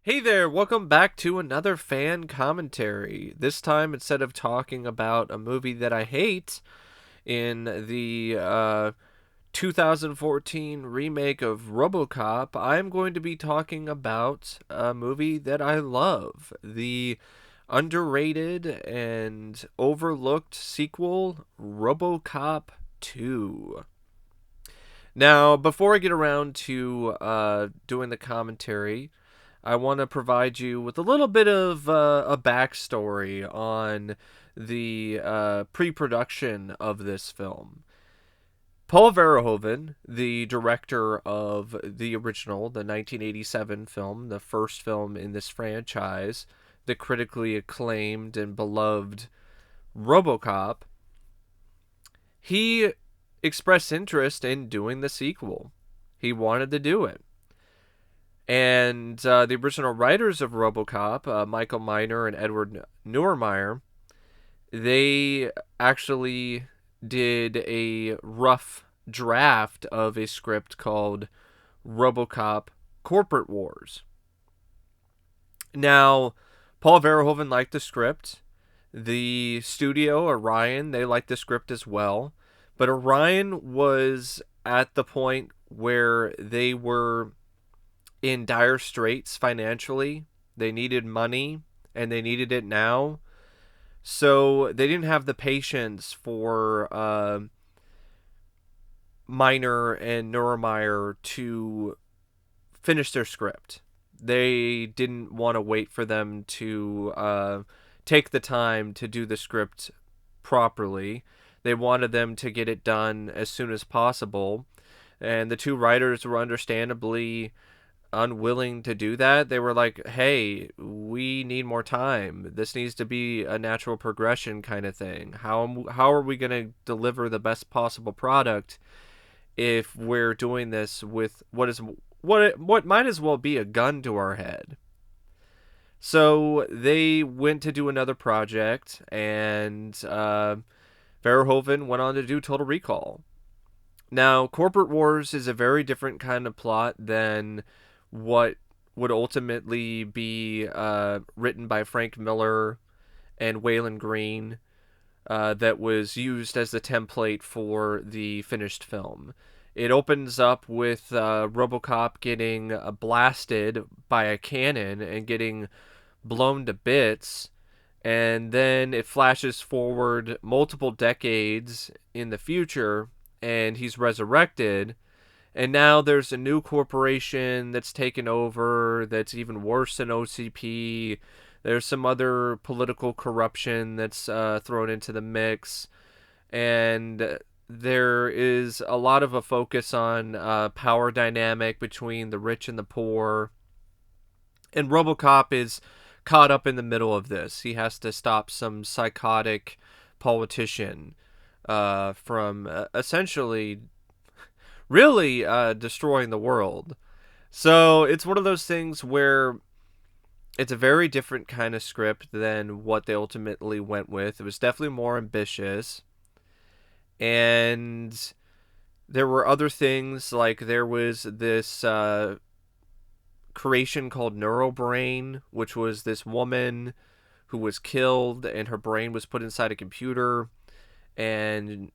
Hey there, welcome back to another fan commentary. This time, instead of talking about a movie that I hate in the 2014 remake of RoboCop, I'm going to be talking about a movie that I love. The underrated and overlooked sequel, RoboCop 2. Now, before I get around to doing the commentary, I want to provide you with a little bit of a backstory on the pre production of this film. Paul Verhoeven, the director of the original, the 1987 film, the first film in this franchise, the critically acclaimed and beloved RoboCop, he expressed interest in doing the sequel. He wanted to do it. And the original writers of RoboCop, Michael Miner and Edward Neurmeyer, they actually did a rough draft of a script called RoboCop Corporate Wars. Now, Paul Verhoeven liked the script. The studio, Orion, they liked the script as well. But Orion was at the point where they were in dire straits financially. They needed money and they needed it now. So they didn't have the patience for Miner and Neuromeyer to finish their script. They didn't want to wait for them to take the time to do the script properly. They wanted them to get it done as soon as possible. And the two writers were understandably unwilling to do that. They were like, hey, we need more time. This needs to be a natural progression kind of thing. How are we going to deliver the best possible product if we're doing this with what might as well be a gun to our head? So they went to do another project, and Verhoeven went on to do Total Recall. Now, Corporate Wars is a very different kind of plot than what would ultimately be written by Frank Miller and Waylon Green, that was used as the template for the finished film. It opens up with RoboCop getting blasted by a cannon and getting blown to bits, and then it flashes forward multiple decades in the future, and he's resurrected. And now there's a new corporation that's taken over that's even worse than OCP. There's some other political corruption that's thrown into the mix. And there is a lot of a focus on power dynamic between the rich and the poor. And RoboCop is caught up in the middle of this. He has to stop some psychotic politician from essentially really destroying the world. So it's one of those things where it's a very different kind of script than what they ultimately went with. It was definitely more ambitious. And there were other things, like there was this creation called Neurobrain, which was this woman who was killed and her brain was put inside a computer. And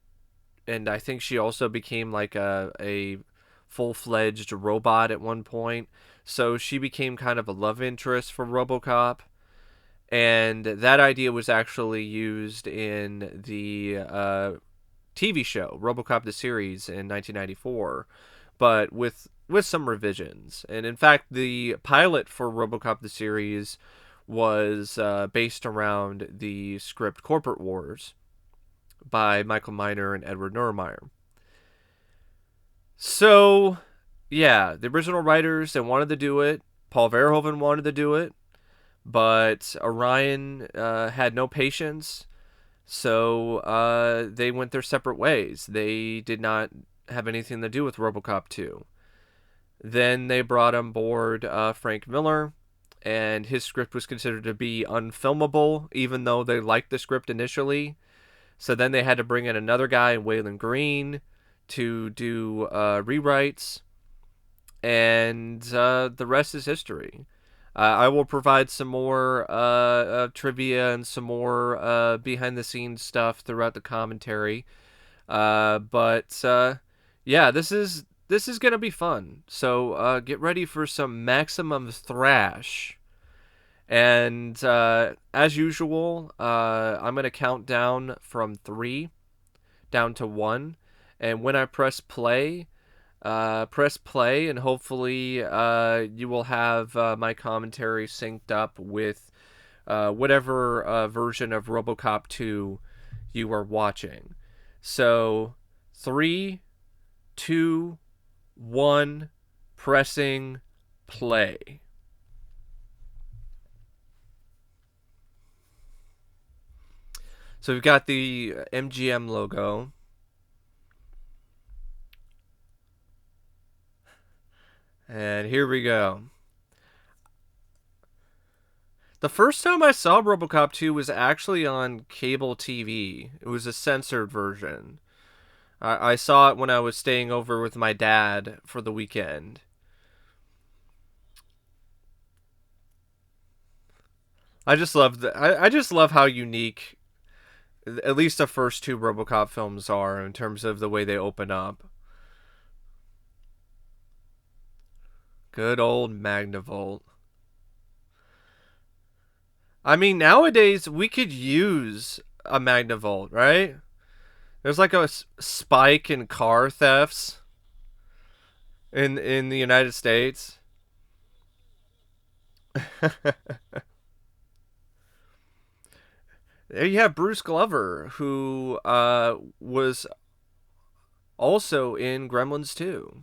I think she also became like a full-fledged robot at one point. So she became kind of a love interest for RoboCop, and that idea was actually used in the TV show RoboCop the series in 1994, but with some revisions. And in fact, the pilot for RoboCop the series was based around the script Corporate Wars by Michael Miner and Edward Neurmeyer. So, yeah, the original writers, they wanted to do it. Paul Verhoeven wanted to do it, but Orion had no patience, so they went their separate ways. They did not have anything to do with RoboCop 2. Then they brought on board Frank Miller, and his script was considered to be unfilmable, even though they liked the script initially. So then they had to bring in another guy, Waylon Green, to do rewrites, and the rest is history. I will provide some more trivia and some more behind the scenes stuff throughout the commentary. But yeah, this is gonna be fun. So get ready for some maximum thrash. And as usual, I'm gonna count down from 3 down to 1, and when I press play, and hopefully you will have my commentary synced up with whatever version of RoboCop 2 you are watching. So 3, 2, 1, pressing play. So we've got the MGM logo. And here we go. The first time I saw RoboCop 2 was actually on cable TV. It was a censored version. I saw it when I was staying over with my dad for the weekend. I just love how unique at least the first two RoboCop films are in terms of the way they open up. Good old Magnavolt. I mean, nowadays we could use a Magnavolt, right? There's like a spike in car thefts in the United States. There you have Bruce Glover, who was also in Gremlins 2.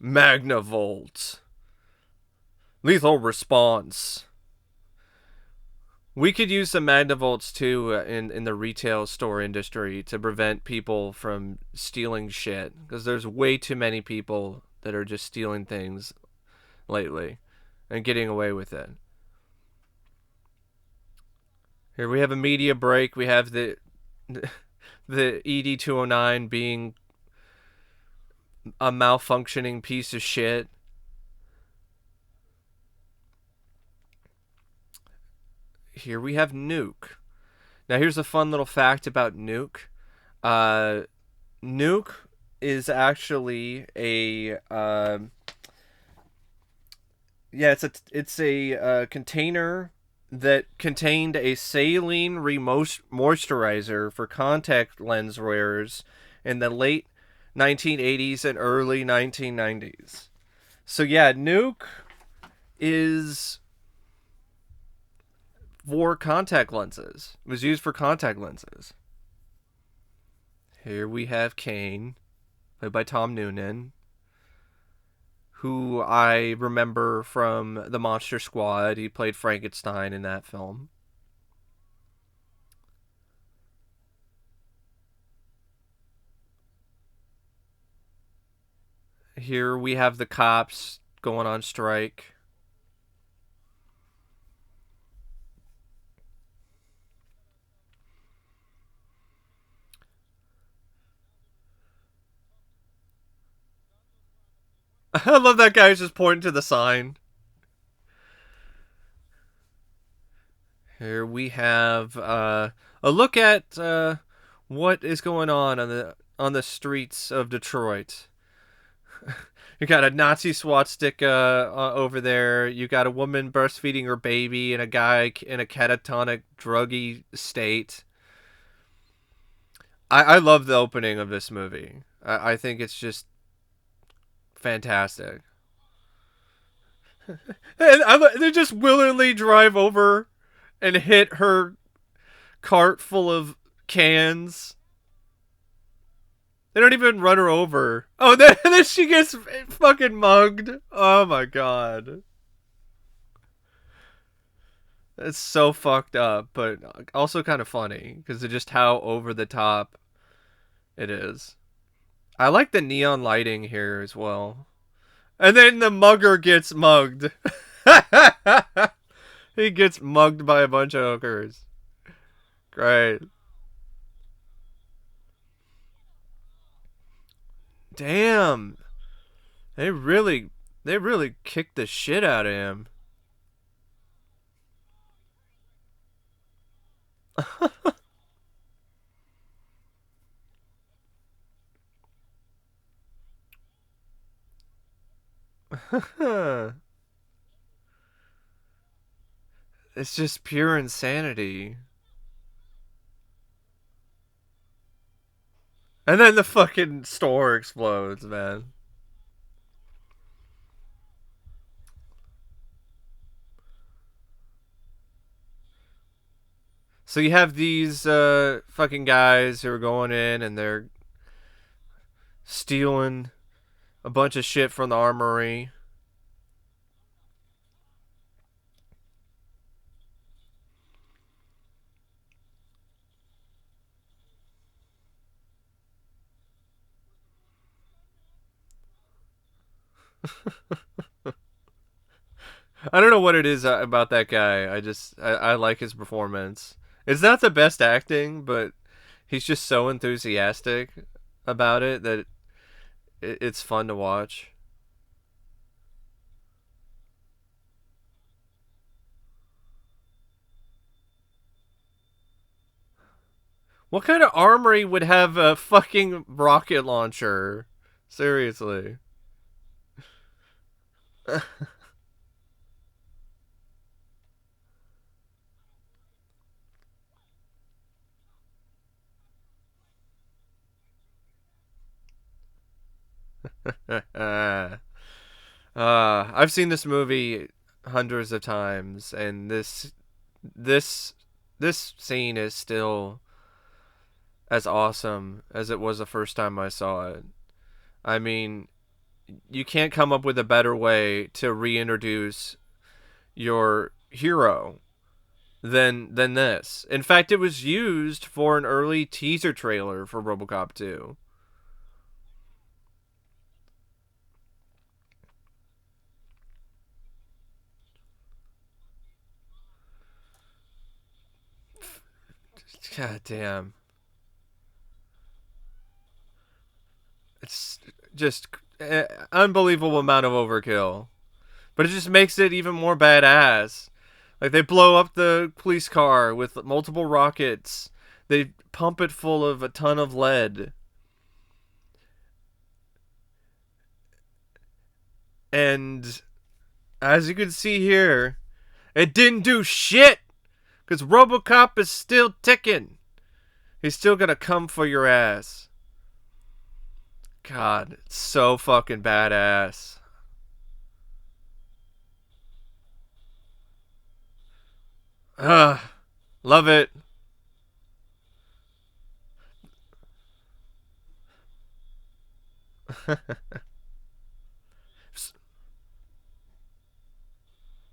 Magnavolt. Lethal response. We could use some Magnavolts too in the retail store industry to prevent people from stealing shit, because there's way too many people that are just stealing things lately and getting away with it. Here we have a media break. We have the ED-209 being a malfunctioning piece of shit. Here we have Nuke. Now here's a fun little fact about Nuke. Uh, Nuke is actually a yeah, it's a container that contained a saline moisturizer for contact lens wearers in the late 1980s and early 1990s. So yeah, Nuke is for contact lenses. It was used for contact lenses. Here we have Cain, played by Tom Noonan, who I remember from the Monster Squad. He played Frankenstein in that film. Here we have the cops going on strike. I love that guy who's just pointing to the sign. Here we have a look at what is going on the streets of Detroit. You got a Nazi swastika over there. You got a woman breastfeeding her baby, and a guy in a catatonic, druggy state. I love the opening of this movie. I think it's just fantastic. And they just willingly drive over and hit her cart full of cans. They don't even run her over. Oh, then she gets fucking mugged. Oh my god. It's so fucked up, but also kind of funny because of just how over the top it is. I like the neon lighting here as well. And then the mugger gets mugged. He gets mugged by a bunch of hookers. Great. Damn. They really they really kicked the shit out of him. It's just pure insanity. And then the fucking store explodes, man. So you have these fucking guys who are going in and they're stealing a bunch of shit from the armory. I don't know what it is about that guy. I like his performance. It's not the best acting, but he's just so enthusiastic about it that it's fun to watch. What kind of armory would have a fucking rocket launcher? Seriously. I've seen this movie hundreds of times, and this this scene is still as awesome as it was the first time I saw it. I mean, you can't come up with a better way to reintroduce your hero than this. In fact, it was used for an early teaser trailer for RoboCop 2. God damn. It's just unbelievable amount of overkill. But it just makes it even more badass. Like they blow up the police car with multiple rockets. They pump it full of a ton of lead. And as you can see here, it didn't do shit because RoboCop is still ticking. He's still gonna come for your ass. God, it's so fucking badass. Ugh, love it.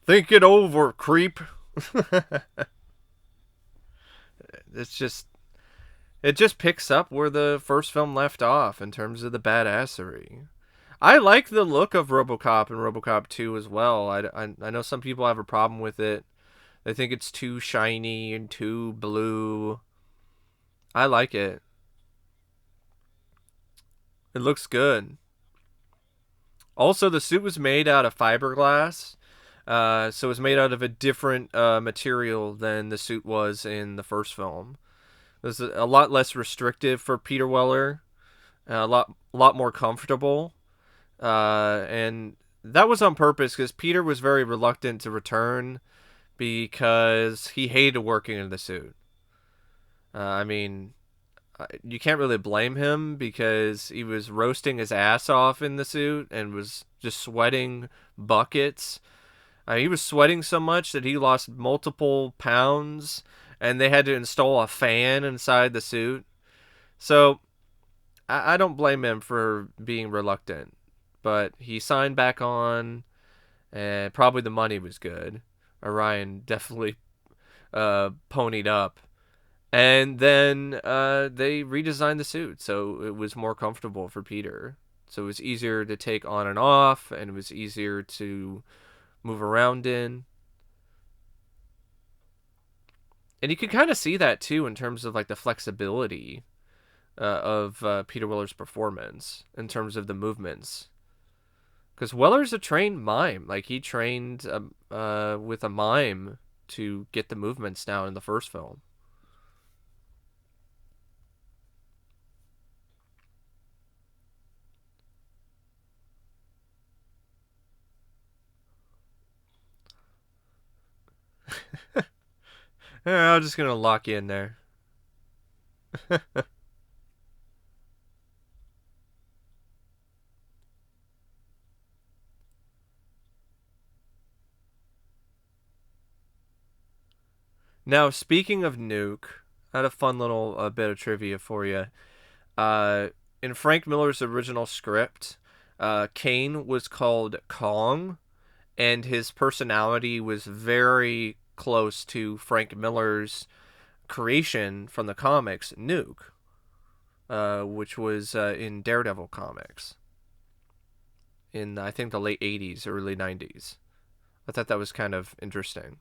Think it over, creep. it's just it just picks up where the first film left off in terms of the badassery. I like the look of RoboCop and RoboCop 2 as well. I know some people have a problem with it. They think it's too shiny and too blue. I like it. It looks good. Also, the suit was made out of fiberglass, so it was made out of a different material than the suit was in the first film. It was a lot less restrictive for Peter Weller, a lot more comfortable, and that was on purpose because Peter was very reluctant to return because he hated working in the suit. I mean, you can't really blame him because he was roasting his ass off in the suit and was just sweating buckets. He was sweating so much that he lost multiple pounds, and they had to install a fan inside the suit. So I don't blame him for being reluctant, but he signed back on, and probably the money was good. Orion definitely ponied up. And then they redesigned the suit so it was more comfortable for Peter. So it was easier to take on and off, and it was easier to move around in. And you can kind of see that too in terms of like the flexibility of Peter Weller's performance in terms of the movements. Because Weller's a trained mime. Like, he trained with a mime to get the movements down in the first film. I'm just going to lock you in there. Now, speaking of Nuke, I had a fun little bit of trivia for you. Uh, in Frank Miller's original script, Cain was called Kong, and his personality was very close to Frank Miller's creation from the comics, Nuke, which was in Daredevil comics in, I think, the late 80s, early 90s. I thought that was kind of interesting.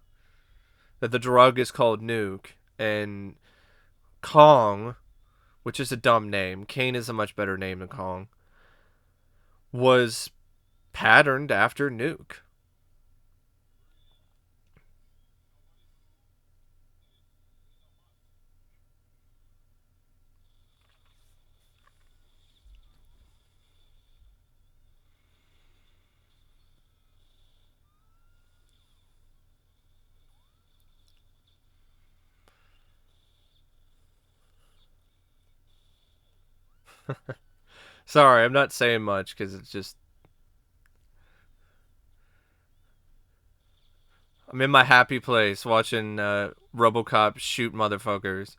That the drug is called Nuke, and Kong, which is a dumb name, Cain is a much better name than Kong, was patterned after Nuke. Sorry, I'm not saying much because it's just I'm in my happy place watching RoboCop shoot motherfuckers.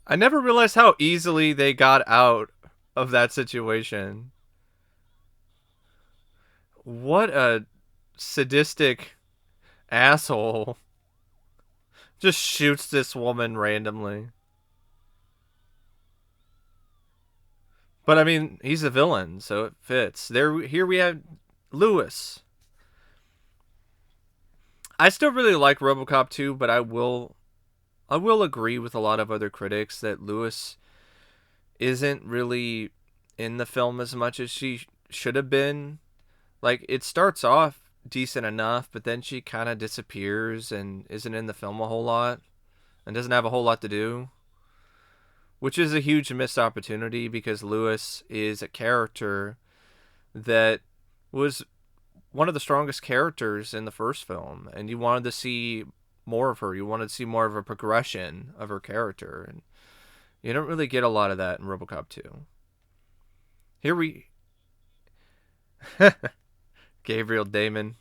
I never realized how easily they got out of that situation. What a sadistic asshole. Just shoots this woman randomly. But I mean, he's a villain, so it fits. Here we have Lewis. I still really like RoboCop 2, but I will agree with a lot of other critics that Lewis isn't really in the film as much as she should have been. Like, it starts off decent enough, but then she kind of disappears and isn't in the film a whole lot and doesn't have a whole lot to do, which is a huge missed opportunity because Lewis is a character that was one of the strongest characters in the first film, and you wanted to see more of her. You wanted to see more of a progression of her character, and you don't really get a lot of that in RoboCop 2. Here we Gabriel Damon.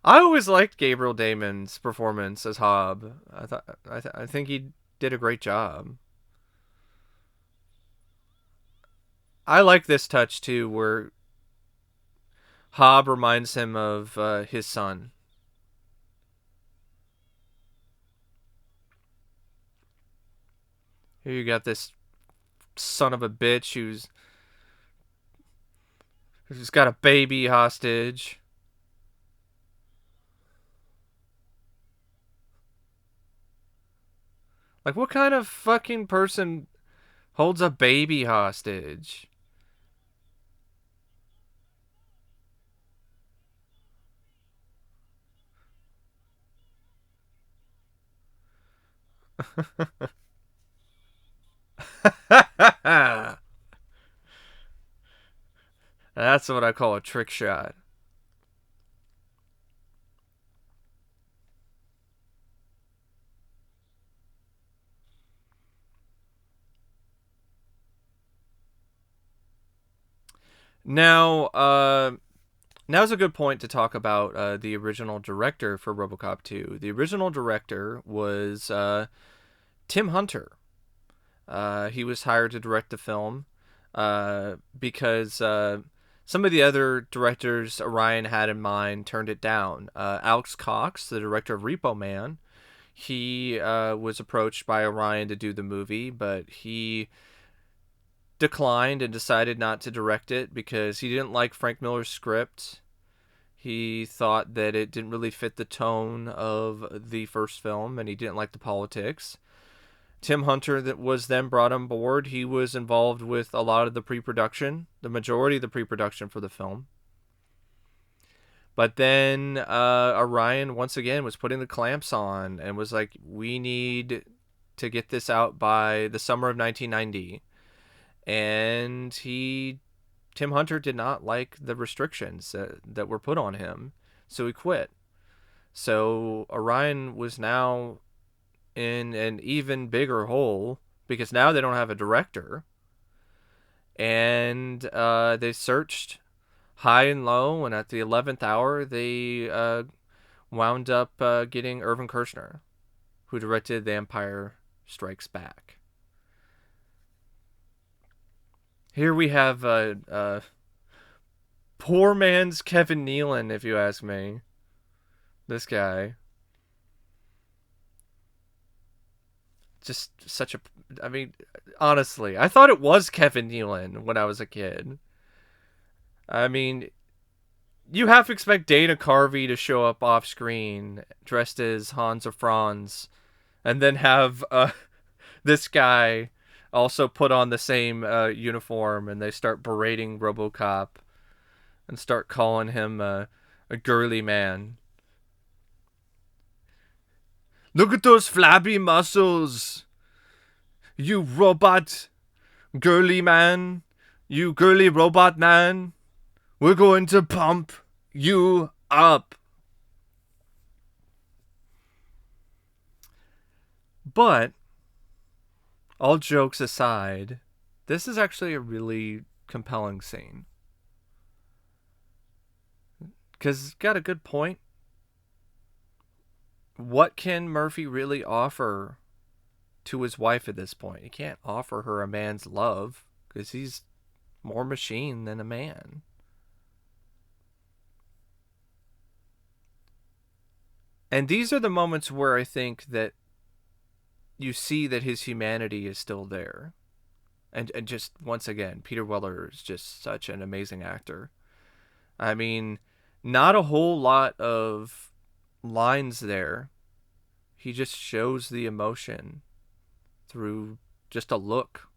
I always liked Gabriel Damon's performance as Hob. I think he did a great job. I like this touch too, where Hob reminds him of his son. Here you got this son of a bitch who's got a baby hostage. Like, what kind of fucking person holds a baby hostage? That's what I call a trick shot. Now, now's a good point to talk about the original director for RoboCop 2. The original director was Tim Hunter. He was hired to direct the film because Some of the other directors Orion had in mind turned it down. Alex Cox, the director of Repo Man, he was approached by Orion to do the movie, but he declined and decided not to direct it because he didn't like Frank Miller's script. He thought that it didn't really fit the tone of the first film, and he didn't like the politics. Tim Hunter that was then brought on board. He was involved with a lot of the pre-production, the majority of the pre-production for the film. But then Orion once again was putting the clamps on and was like, we need to get this out by the summer of 1990. And Tim Hunter did not like the restrictions that were put on him, so he quit. So Orion was now in an even bigger hole because now they don't have a director. And they searched high and low, and at the 11th hour, they wound up getting Irvin Kershner, who directed The Empire Strikes Back. Here we have poor man's Kevin Nealon, if you ask me. This guy. Just such a... I mean, honestly, I thought it was Kevin Nealon when I was a kid. I mean, you have to expect Dana Carvey to show up off screen dressed as Hans or Franz, and then have this guy also put on the same uniform, and they start berating RoboCop and start calling him a girly man. Look at those flabby muscles, you robot girly man, you girly robot man. We're going to pump you up. But, all jokes aside, this is actually a really compelling scene. Because it's got a good point. What can Murphy really offer to his wife at this point? He can't offer her a man's love because he's more machine than a man. And these are the moments where I think that you see that his humanity is still there. And just, once again, Peter Weller is just such an amazing actor. I mean, not a whole lot of lines there. He just shows the emotion through just a look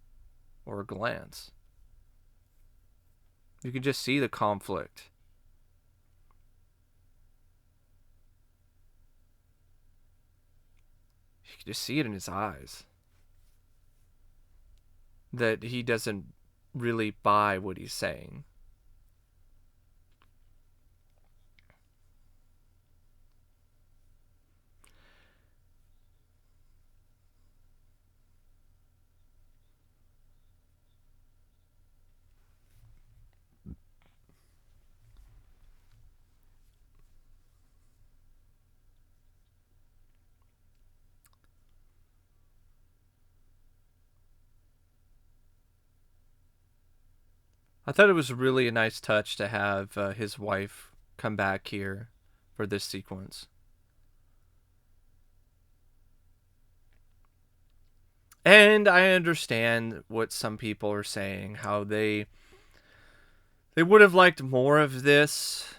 or a glance. You can just see the conflict. You can just see it in his eyes. That he doesn't really buy what he's saying. I thought it was really a nice touch to have his wife come back here for this sequence. And I understand what some people are saying, how they would have liked more of this,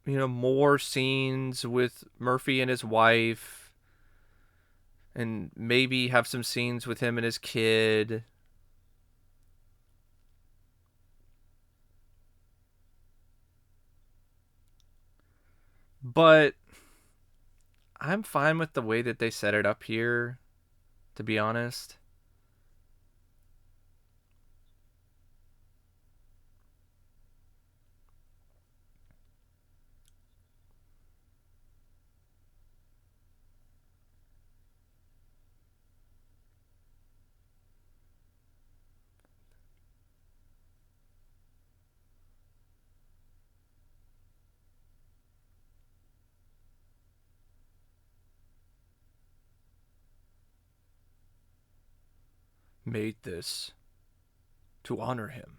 more scenes with Murphy and his wife, and maybe have some scenes with him and his kid. But I'm fine with the way that they set it up here, to be honest. Made this to honor him.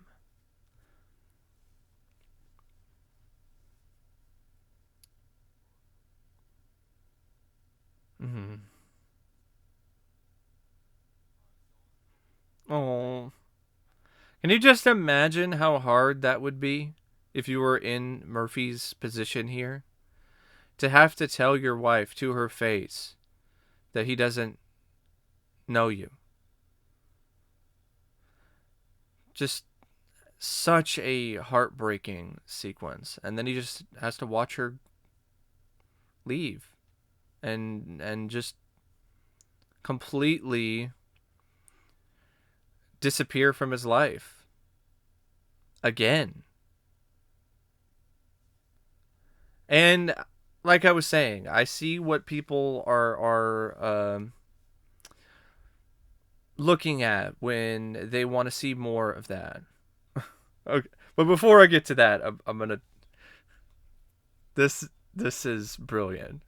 Can you just imagine how hard that would be if you were in Murphy's position here? To have to tell your wife to her face that he doesn't know you. Just such a heartbreaking sequence. And then he just has to watch her leave and just completely disappear from his life again. And like I was saying, I see what people are looking at when they want to see more of that. Okay, but before I get to that, I'm gonna this is brilliant.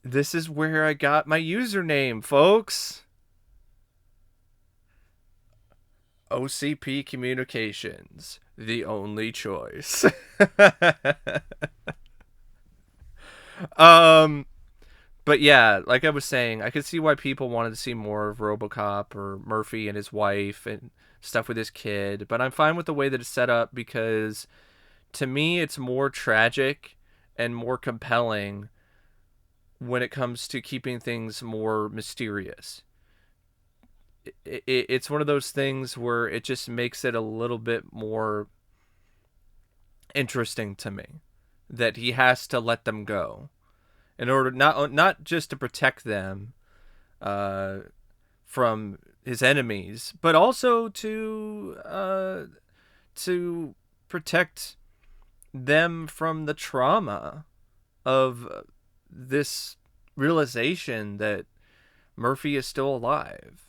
This is where I got my username, folks. OCP Communications, the only choice. um, but yeah, like I was saying, I could see why people wanted to see more of RoboCop or Murphy and his wife and stuff with his kid. But I'm fine with the way that it's set up because to me, it's more tragic and more compelling when it comes to keeping things more mysterious. It's one of those things where it just makes it a little bit more interesting to me that he has to let them go in order not just to protect them uh, from his enemies, but also to protect them from the trauma of this realization that Murphy is still alive,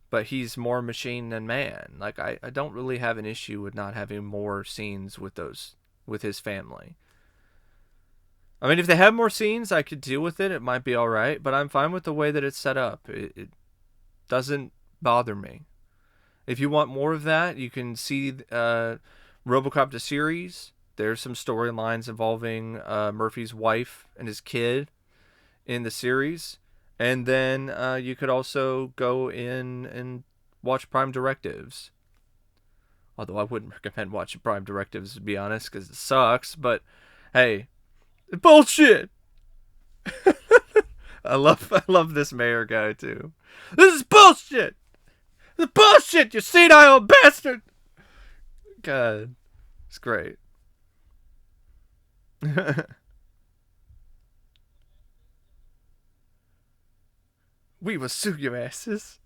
but he's more machine than man. Like I don't really have an issue with not having more scenes with his family. I mean, if they have more scenes, I could deal with it. It might be all right, but I'm fine with the way that it's set up. It doesn't bother me. If you want more of that, you can see RoboCop the series. There's some storylines involving Murphy's wife and his kid in the series. And then you could also go in and watch Prime Directives. Although I wouldn't recommend watching Prime Directives, to be honest, because it sucks. But hey, bullshit! I love this mayor guy too. This is bullshit! This is bullshit, you senile bastard! God, it's great. We will sue your asses.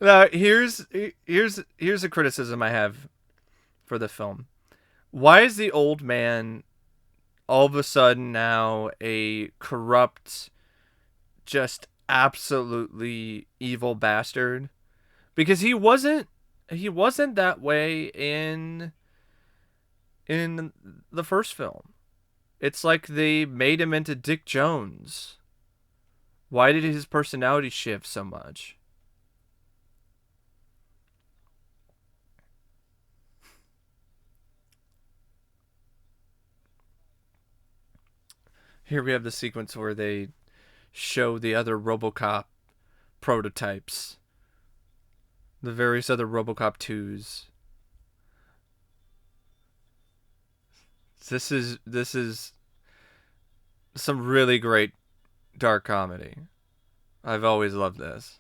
Now here's a criticism I have for the film. Why is the old man all of a sudden now a corrupt, just absolutely evil bastard? Because he wasn't that way in the first film. It's like they made him into Dick Jones. Why did his personality shift so much? Here we have the sequence where they show the other RoboCop prototypes, the various other RoboCop 2s. This is some really great dark comedy. I've always loved this.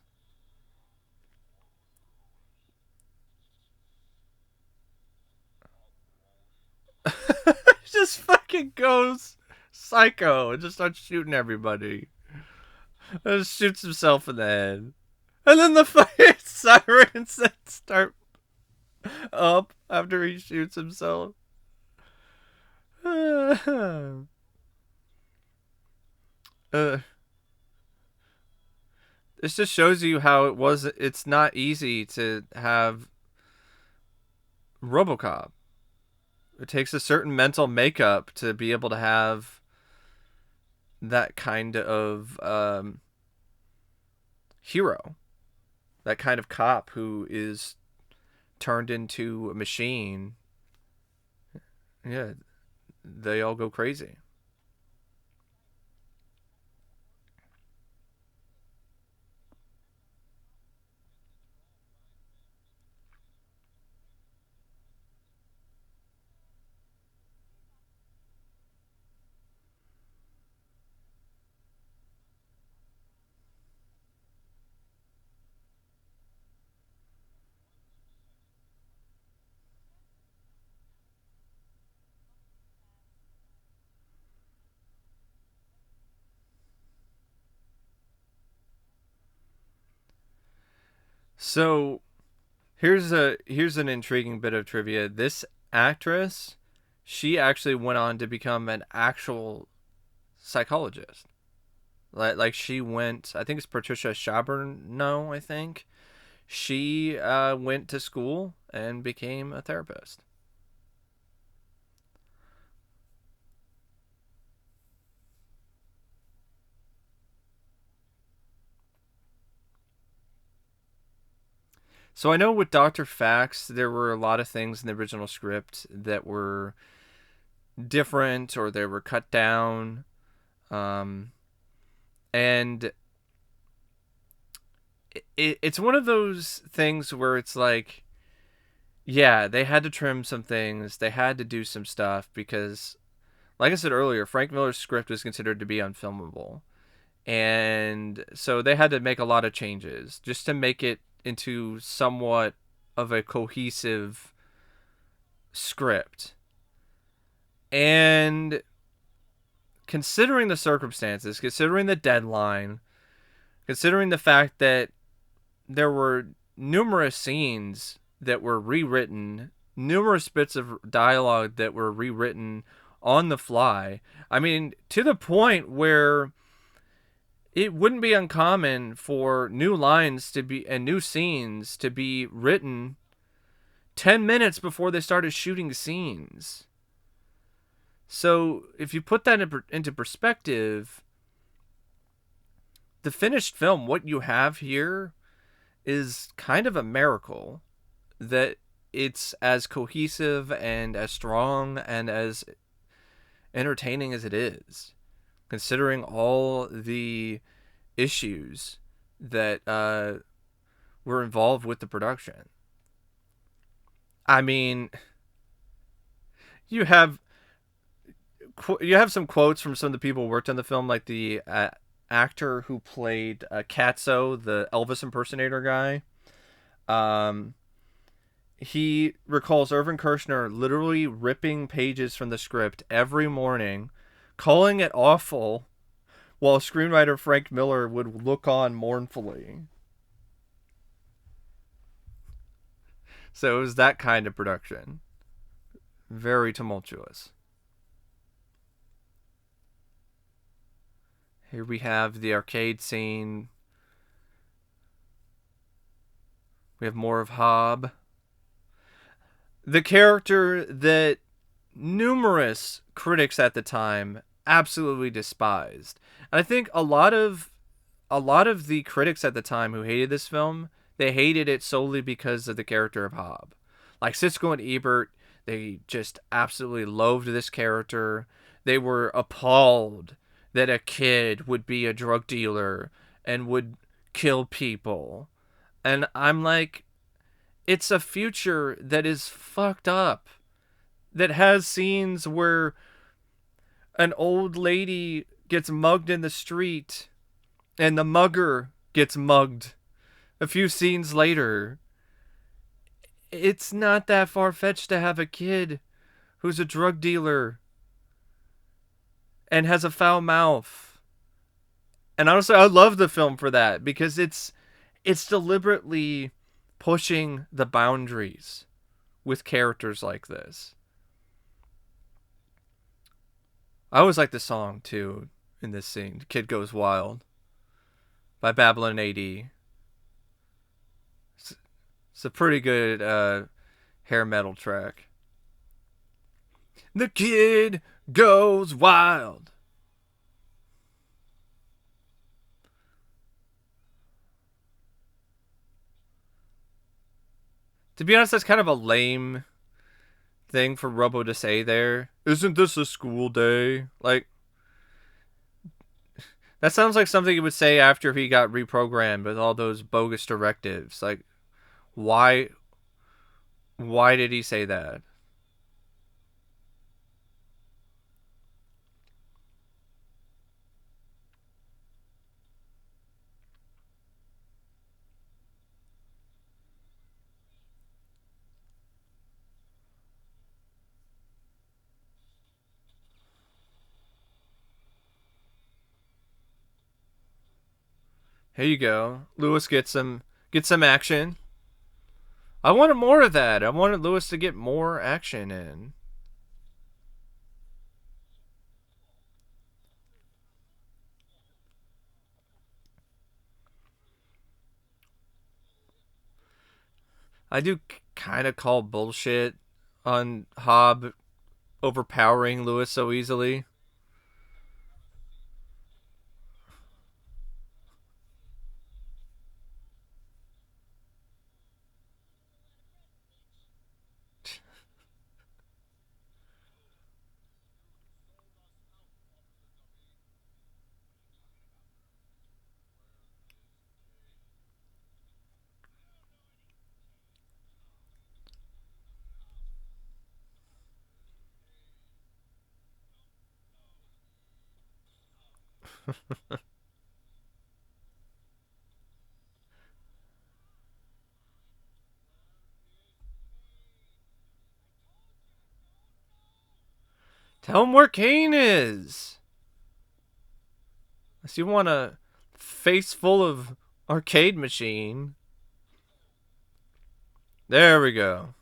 Just fucking goes psycho and just starts shooting everybody. And just shoots himself in the head. And then the fucking sirens start up after he shoots himself. uh, this just shows you how it's not easy to have RoboCop. It takes a certain mental makeup to be able to have that kind of hero, that kind of cop who is turned into a machine. Yeah, they all go crazy. So here's an intriguing bit of trivia. This actress, she actually went on to become an actual psychologist. Like she went, I think it's Patricia Chaberno, I think. She went to school and became a therapist. So I know with Dr. Faxx, there were a lot of things in the original script that were different or they were cut down. Um, and it's one of those things where it's like, yeah, they had to trim some things, they had to do some stuff because, like I said earlier, Frank Miller's script was considered to be unfilmable. And so they had to make a lot of changes just to make it into somewhat of a cohesive script. And considering the circumstances, considering the deadline, considering the fact that there were numerous scenes that were rewritten, numerous bits of dialogue that were rewritten on the fly. I mean, to the point where it wouldn't be uncommon for new lines to be and new scenes to be written 10 minutes before they started shooting scenes. So, if you put that into perspective, the finished film, what you have here, is kind of a miracle that it's as cohesive and as strong and as entertaining as it is, considering all the issues that were involved with the production. I mean, you have you have some quotes from some of the people who worked on the film, like the actor who played Katso, the Elvis impersonator guy. Um, he recalls Irvin Kershner literally ripping pages from the script every morning, calling it awful, while screenwriter Frank Miller would look on mournfully. So it was that kind of production. Very tumultuous. Here we have the arcade scene. We have more of Hob. The character that numerous critics at the time absolutely despised. And I think a lot of the critics at the time who hated this film, they hated it solely because of the character of Hob. Like Siskel and Ebert, they just absolutely loathed this character. They were appalled that a kid would be a drug dealer and would kill people. And I'm like, it's a future that is fucked up. That has scenes where an old lady gets mugged in the street and the mugger gets mugged a few scenes later. It's not that far fetched to have a kid who's a drug dealer and has a foul mouth. And honestly, I love the film for that because it's deliberately pushing the boundaries with characters like this. I always like the song too in this scene. Kid Goes Wild by Babylon AD. It's a pretty good hair metal track. The kid goes wild. To be honest, that's kind of a lame thing for Robo to say there. Isn't this a school day? Like, that sounds like something he would say after he got reprogrammed with all those bogus directives. Like, why why did he say that? Here you go. Lewis gets some action. I wanted more of that. I wanted Lewis to get more action in. I do kind of call bullshit on Hobb overpowering Lewis so easily. Tell him where Kane is. Unless you want a face full of arcade machine. There we go.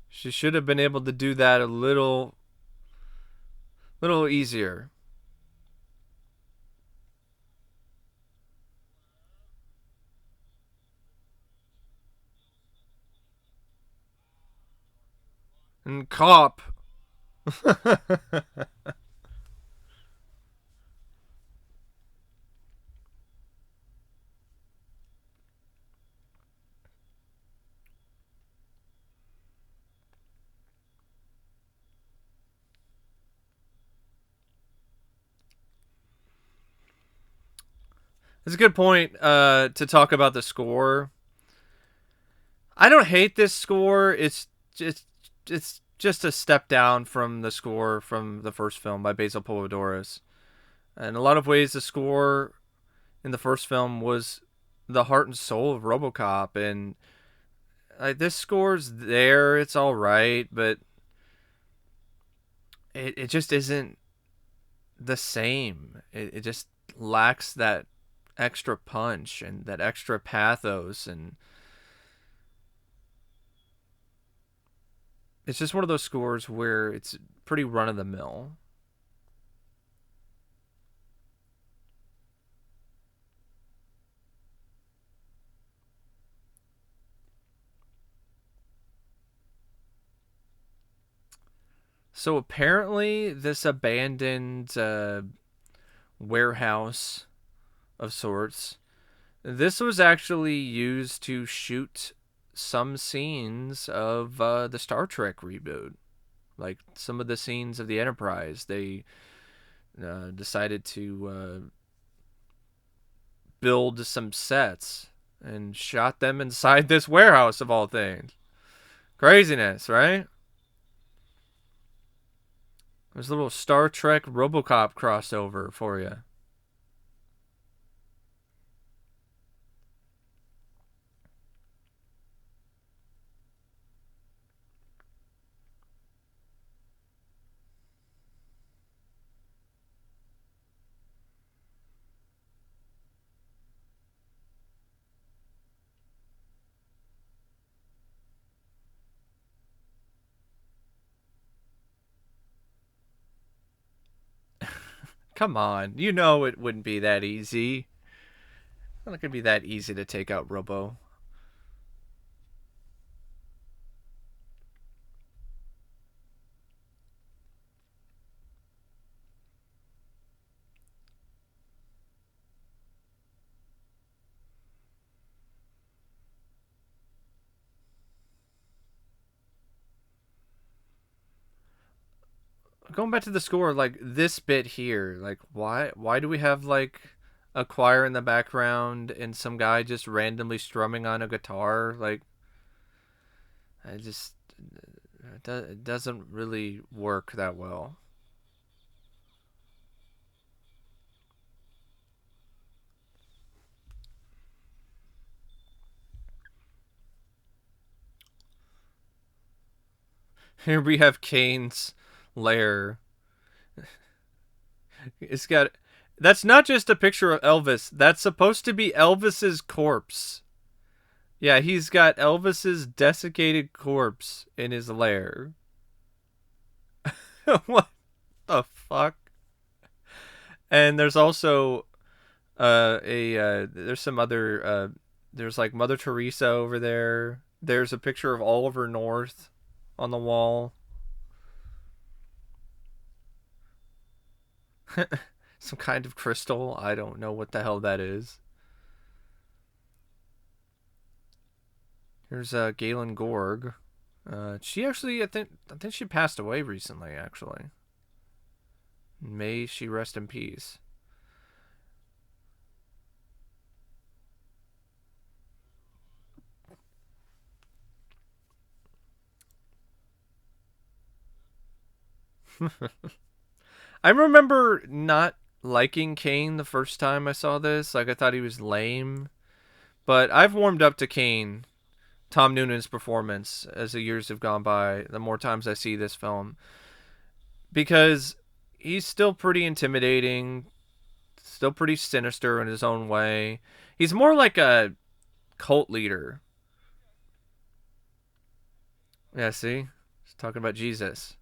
She should have been able to do that a little easier. And cop. It's a good point to talk about the score. I don't hate this score. It's just a step down from the score from the first film by Basil Polidoris. In a lot of ways, the score in the first film was the heart and soul of RoboCop, and this score's there. It's all right, but it just isn't the same. It just lacks that extra punch and that extra pathos, and it's just one of those scores where it's pretty run of the mill. So apparently, this abandoned warehouse of sorts, this was actually used to shoot some scenes of the Star Trek reboot. Like some of the scenes of the Enterprise, they decided to build some sets and shot them inside this warehouse of all things. Craziness, right? There's a little Star Trek RoboCop crossover for you. Come on, you know it wouldn't be that easy. It's not gonna be that easy to take out Robo. going back to the score, like this bit here, like why do we have like a choir in the background and some guy just randomly strumming on a guitar? Like, I just it doesn't really work that well. Here we have Kane's lair. It's got That's not just a picture of Elvis. That's supposed to be Elvis's corpse. Yeah, he's got Elvis's desiccated corpse in his lair. What the fuck? And there's also a there's some other there's like Mother Teresa over there. There's a picture of Oliver North on the wall. Some kind of crystal. I don't know what the hell that is. Here's Galen Gorg. She actually, I think she passed away recently. Actually, may she rest in peace. I remember not liking Kane the first time I saw this. Like I thought he was lame, but I've warmed up to Kane, Tom Noonan's performance, as the years have gone by. The more times I see this film, because he's still pretty intimidating, still pretty sinister in his own way. He's more like a cult leader. Yeah, see? He's talking about Jesus.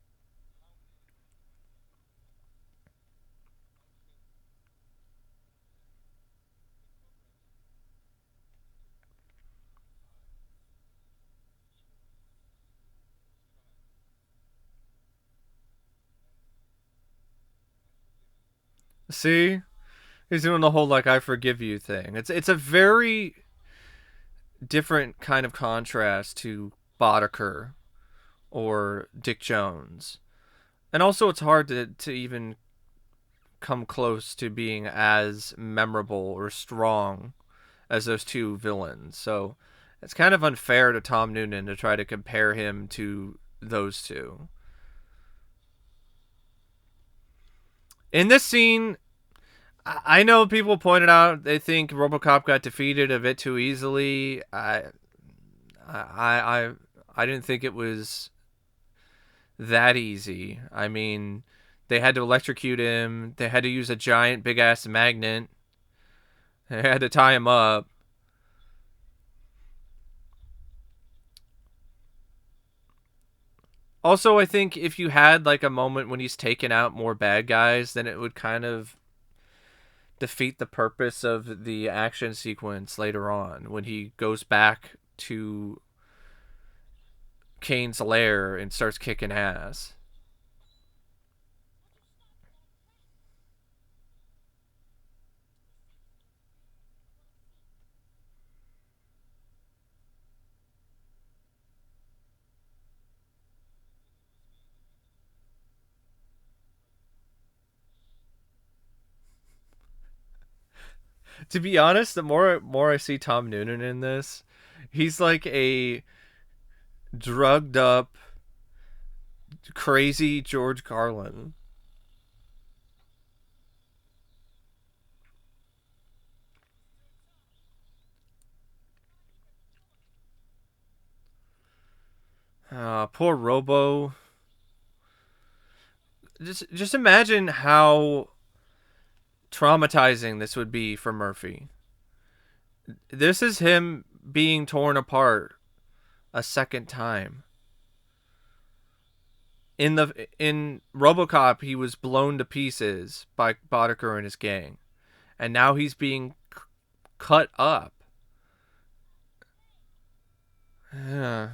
See? He's doing the whole like I forgive you thing. It's a very different kind of contrast to Boddicker or Dick Jones. And also it's hard to even come close to being as memorable or strong as those two villains. So it's kind of unfair to Tom Noonan to try to compare him to those two. In this scene, I know people pointed out they think RoboCop got defeated a bit too easily. I, I didn't think it was that easy. I mean, they had to electrocute him. They had to use a giant big ass magnet. They had to tie him up. Also, I think if you had like a moment when he's taking out more bad guys, then it would kind of defeat the purpose of the action sequence later on when he goes back to Kane's lair and starts kicking ass. To be honest, the more I see Tom Noonan in this, he's like a drugged up, crazy George Carlin. Poor Robo. Just imagine how traumatizing this would be for Murphy. This is him being torn apart a second time. In RoboCop, he was blown to pieces by Boddicker and his gang, and now he's being cut up. Yeah,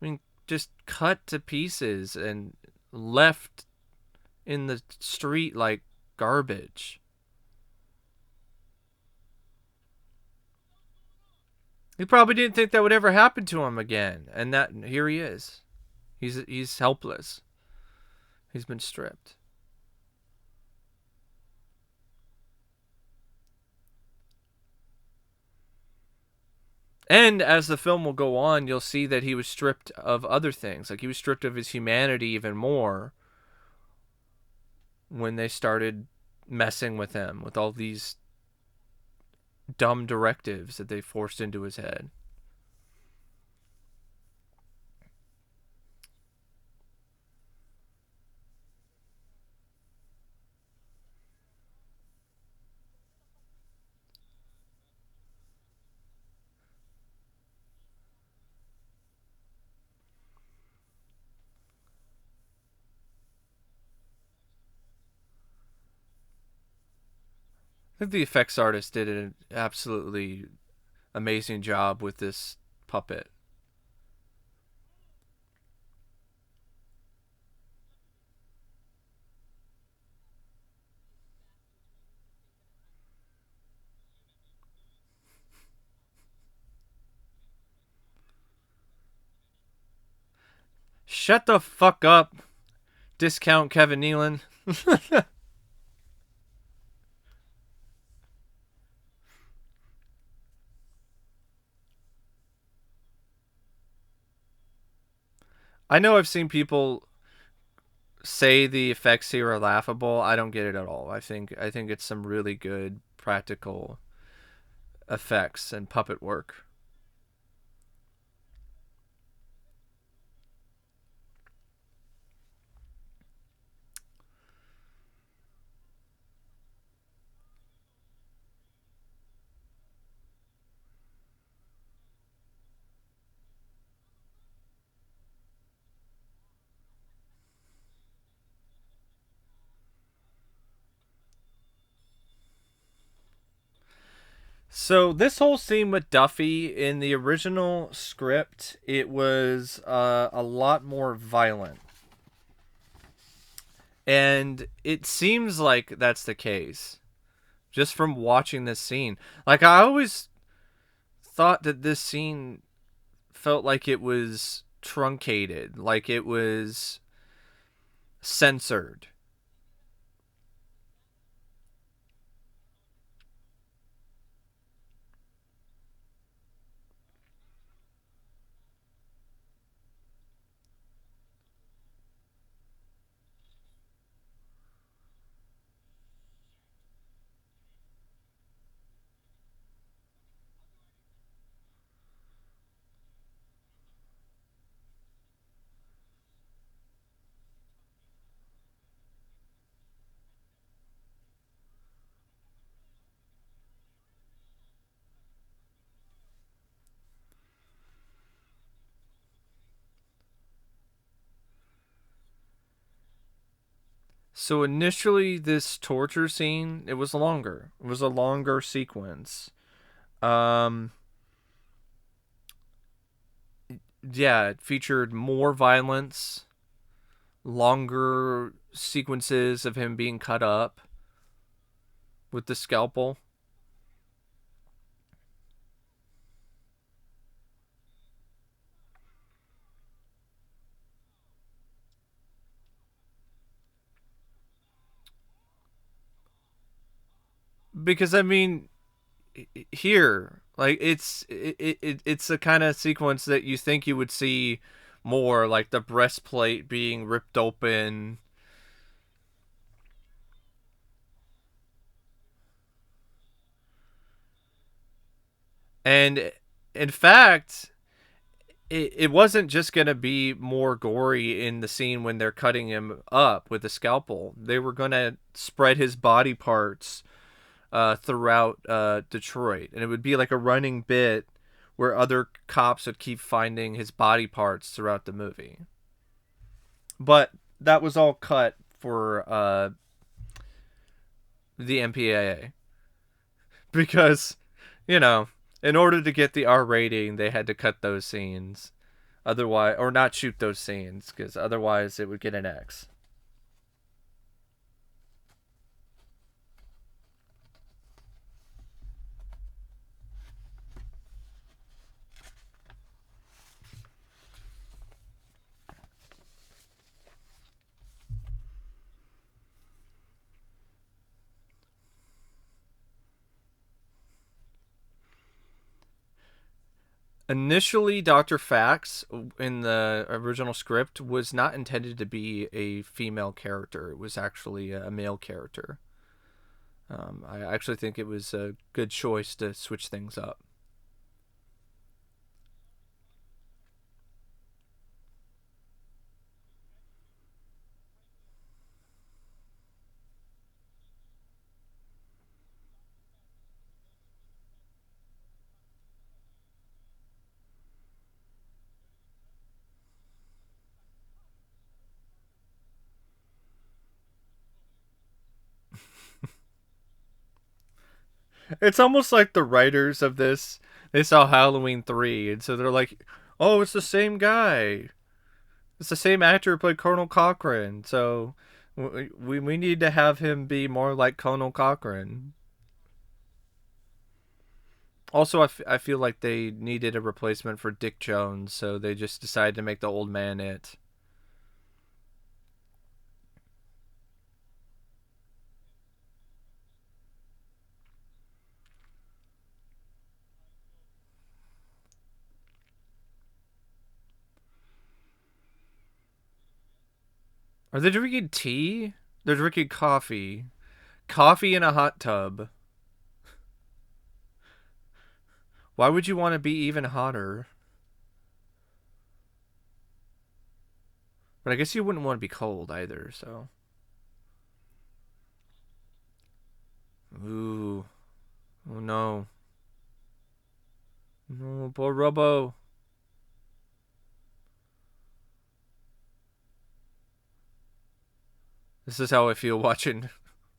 I mean, just cut to pieces and left in the street like garbage. He probably didn't think that would ever happen to him again, and that here he is. He's helpless. He's been stripped. And as the film will go on, you'll see that he was stripped of other things. Like, he was stripped of his humanity even more when they started messing with him with all these dumb directives that they forced into his head. I think the effects artist did an absolutely amazing job with this puppet. Shut the fuck up, discount Kevin Nealon. I know I've seen people say the effects here are laughable. I don't get it at all. I think it's some really good practical effects and puppet work. So this whole scene with Duffy in the original script, it was a lot more violent, and it seems like that's the case just from watching this scene. Like, I always thought that this scene felt like it was truncated, like it was censored. So initially, this torture scene, it was longer. It was a longer sequence. Um, yeah, it featured more violence, longer sequences of him being cut up with the scalpel. Because I mean, here, like, it's a kind of sequence that you think you would see more, like the breastplate being ripped open. And in fact, it wasn't just going to be more gory in the scene when they're cutting him up with a scalpel. They were going to spread his body parts throughout Detroit. And it would be like a running bit where other cops would keep finding his body parts throughout the movie. But that was all cut for the MPAA. Because, you know, in order to get the R rating, they had to cut those scenes. Otherwise, or not shoot those scenes, because otherwise it would get an X. Initially, Dr. Faxx in the original script was not intended to be a female character. It was actually a male character. I actually think it was a good choice to switch things up. It's almost like the writers of this, they saw Halloween 3, and so they're like, oh, it's the same guy. It's the same actor who played Colonel Cochran, so we need to have him be more like Colonel Cochran. Also, I feel like they needed a replacement for Dick Jones, so they just decided to make the old man it. Are they drinking tea? They're drinking coffee. Coffee in a hot tub. Why would you want to be even hotter? But I guess you wouldn't want to be cold either, so. Ooh. Oh no. No, poor Robo. This is how I feel watching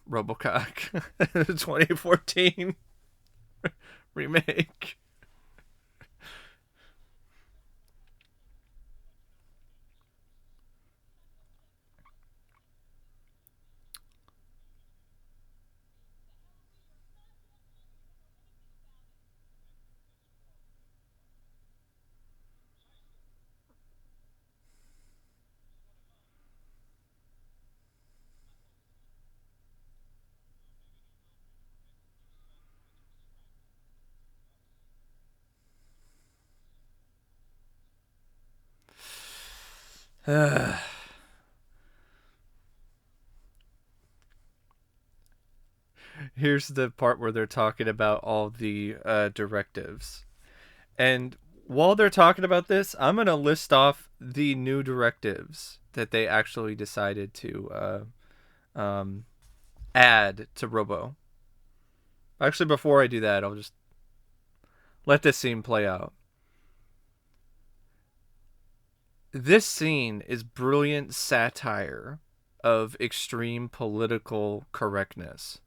RoboCop, the 2014 remake. Here's the part where they're talking about all the directives. And while they're talking about this, I'm going to list off the new directives that they actually decided to add to Robo. Actually, before I do that, I'll just let this scene play out. This scene is brilliant satire of extreme political correctness.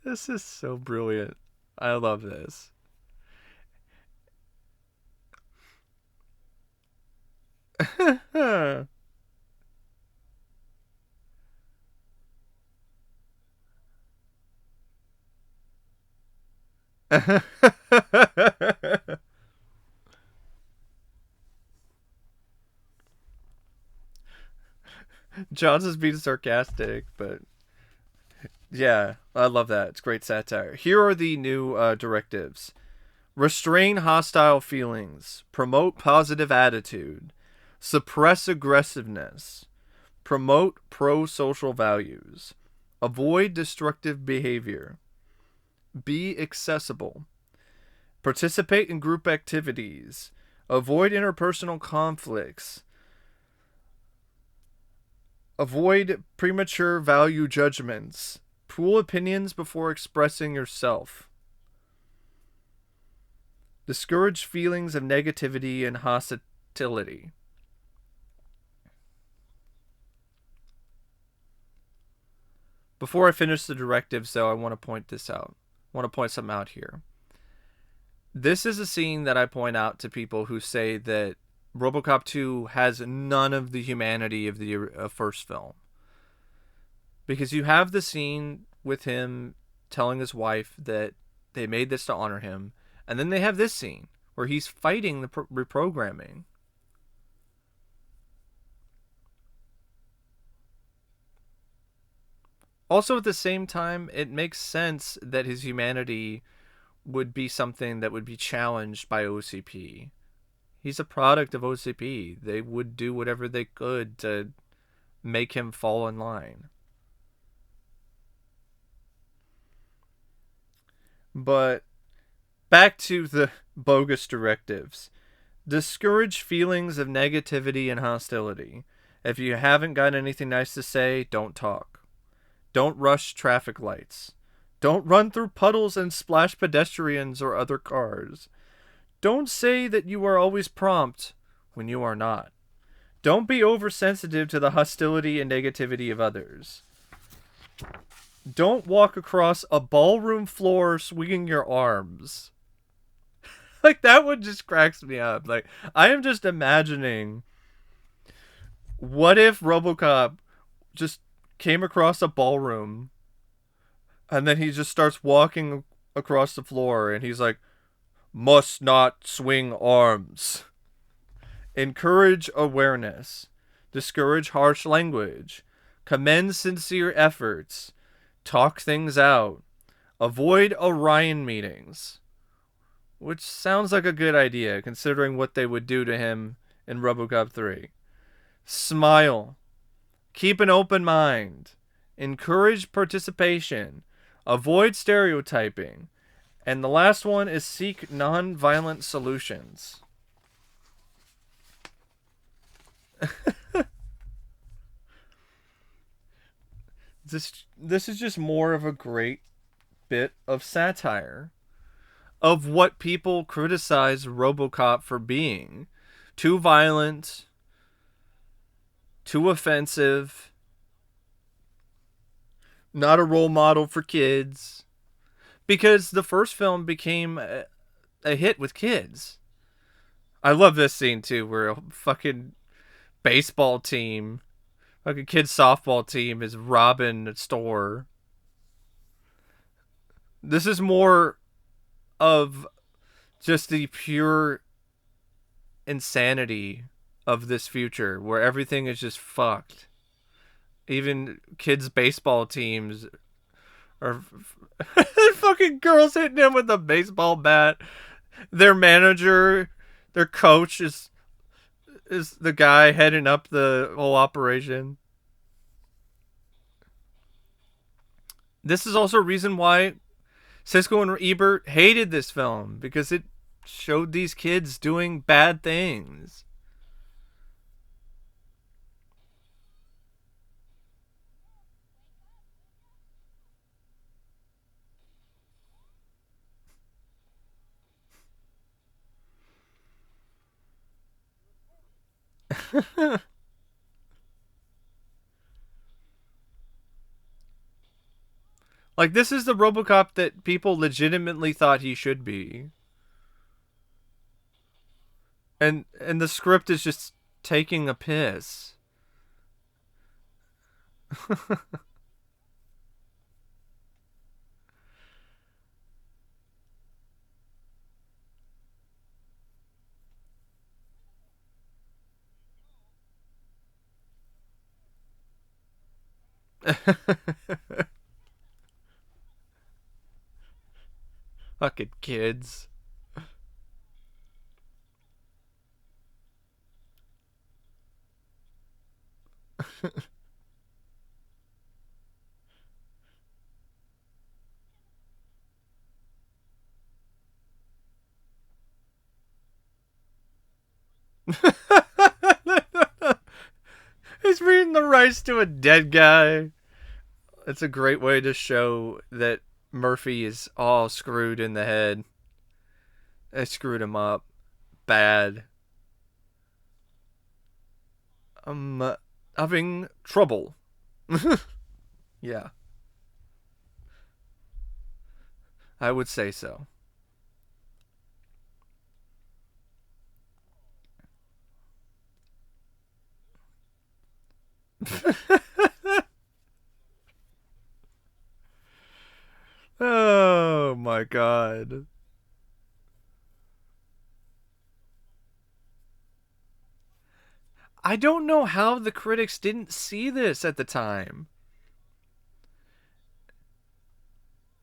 This is so brilliant. I love this. John's is being sarcastic, but yeah, I love that. It's great satire. Here are the new directives: restrain hostile feelings, promote positive attitude, suppress aggressiveness, promote pro social values, avoid destructive behavior, be accessible, participate in group activities, avoid interpersonal conflicts, avoid premature value judgments, pool opinions before expressing yourself, discourage feelings of negativity and hostility. Before I finish the directives, though, I want to point this out. I want to point something out here. This is a scene that I point out to people who say that RoboCop 2 has none of the humanity of the first film. Because you have the scene with him telling his wife that they made this to honor him, and then they have this scene where he's fighting the reprogramming. Also, at the same time, it makes sense that his humanity would be something that would be challenged by OCP. He's a product of OCP. They would do whatever they could to make him fall in line. But back to the bogus directives. Discourage feelings of negativity and hostility. If you haven't got anything nice to say, don't talk. Don't rush traffic lights. Don't run through puddles and splash pedestrians or other cars. Don't say that you are always prompt when you are not. Don't be oversensitive to the hostility and negativity of others. Don't walk across a ballroom floor swinging your arms. Like, that one just cracks me up. Like, I am just imagining, what if RoboCop just came across a ballroom and then he just starts walking across the floor and he's like, must not swing arms. Encourage awareness. Discourage harsh language. Commend sincere efforts. Talk things out. Avoid Orion meetings. Which sounds like a good idea, considering what they would do to him in RoboCop 3. Smile. Keep an open mind. Encourage participation. Avoid stereotyping. And the last one is seek non-violent solutions. This is just more of a great bit of satire of what people criticize RoboCop for being. Too violent, too offensive, not a role model for kids. Because the first film became a hit with kids. I love this scene too, where a fucking baseball team, like a kid's softball team, is robbing a store. This is more of just the pure insanity of this future where everything is just fucked. Even kids' baseball teams are fucking girls hitting him with a baseball bat. Their manager, their coach is the guy heading up the whole operation. This is also a reason why Siskel and Ebert hated this film, because it showed these kids doing bad things. Like, this is the RoboCop that people legitimately thought he should be. And the script is just taking a piss. Fucking kids. He's reading the rights to a dead guy. It's a great way to show that Murphy is all screwed in the head. They screwed him up bad. I'm having trouble. Yeah, I would say so. Oh my god. I don't know how the critics didn't see this at the time.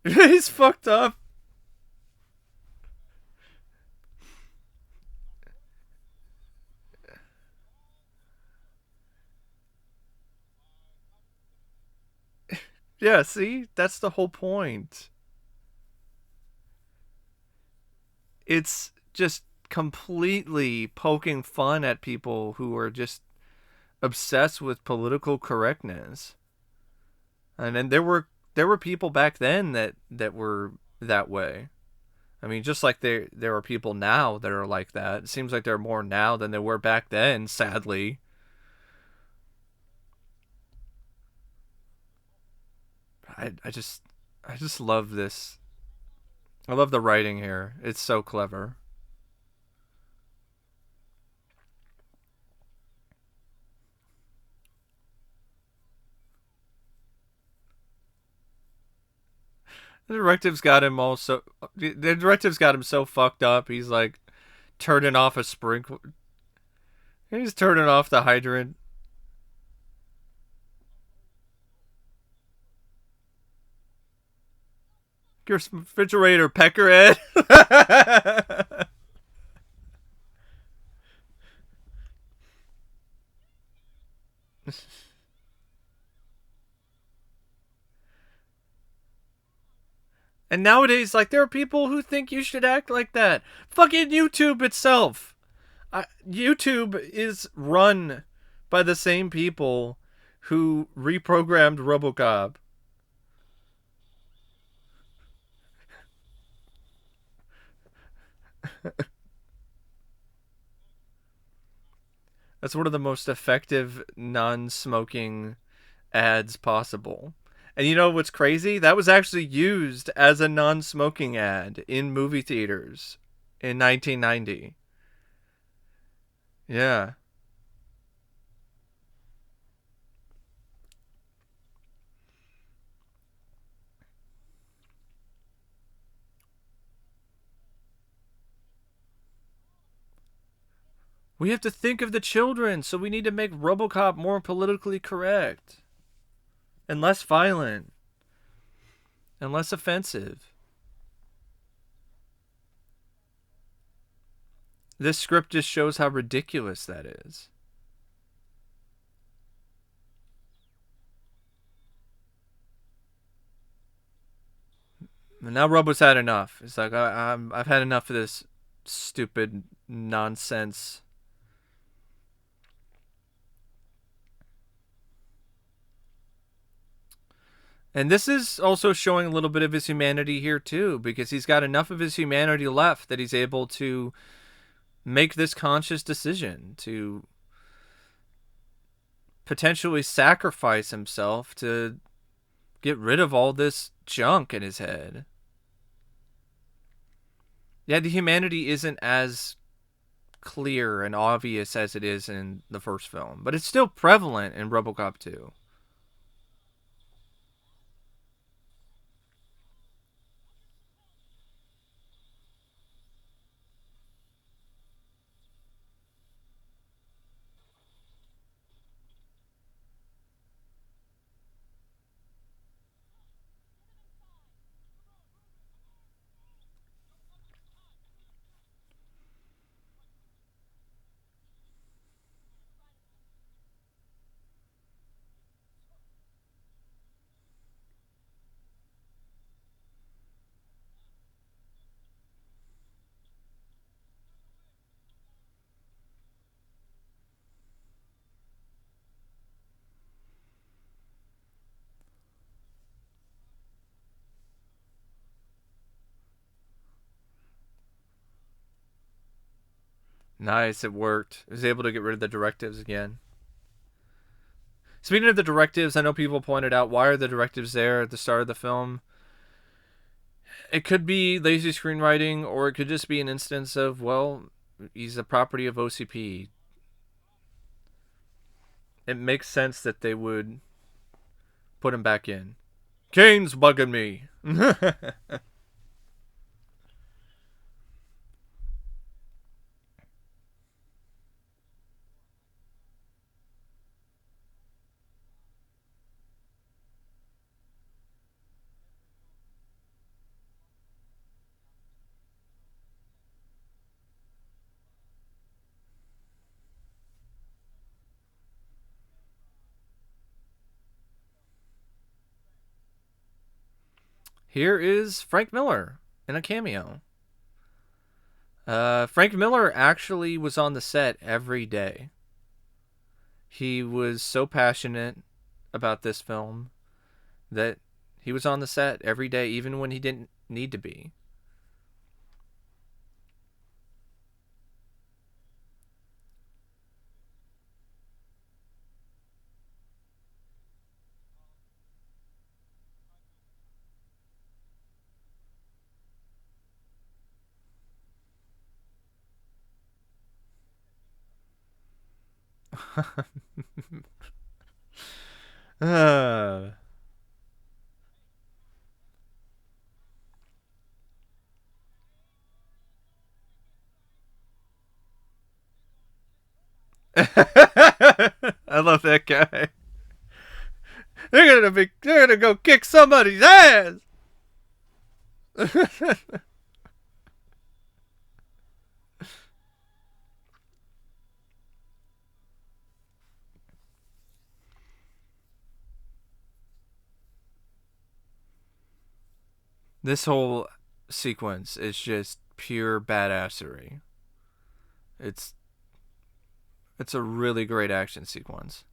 He's fucked up. Yeah, see? That's the whole point. It's just completely poking fun at people who are just obsessed with political correctness. And then there were people back then that were that way. I mean, just like there are people now that are like that. It seems like there are more now than there were back then, sadly. I just love this. I love the writing here. It's so clever. The directives got him so fucked up. He's like turning off a sprinkler. He's turning off the hydrant. Your refrigerator, Peckerhead. And nowadays, like, there are people who think you should act like that. Fucking YouTube itself. YouTube is run by the same people who reprogrammed RoboCop. That's one of the most effective non-smoking ads possible. And you know what's crazy? That was actually used as a non-smoking ad in movie theaters in 1990. Yeah. We have to think of the children, so we need to make RoboCop more politically correct and less violent and less offensive. This script just shows how ridiculous that is. And now Robo's had enough. It's like I've had enough of this stupid nonsense. And this is also showing a little bit of his humanity here too, because he's got enough of his humanity left that he's able to make this conscious decision to potentially sacrifice himself to get rid of all this junk in his head. Yeah, the humanity isn't as clear and obvious as it is in the first film, but it's still prevalent in RoboCop 2. Nice, it worked. I was able to get rid of the directives again. Speaking of the directives, I know people pointed out, why are the directives there at the start of the film? It could be lazy screenwriting, or it could just be an instance of, well, he's a property of OCP. It makes sense that they would put him back in. Kane's bugging me. Here is Frank Miller in a cameo. Frank Miller actually was on the set every day. He was so passionate about this film that he was on the set every day, even when he didn't need to be. uh. I love that guy. They're gonna go kick somebody's ass. This whole sequence is just pure badassery. It's it's a really great action sequence.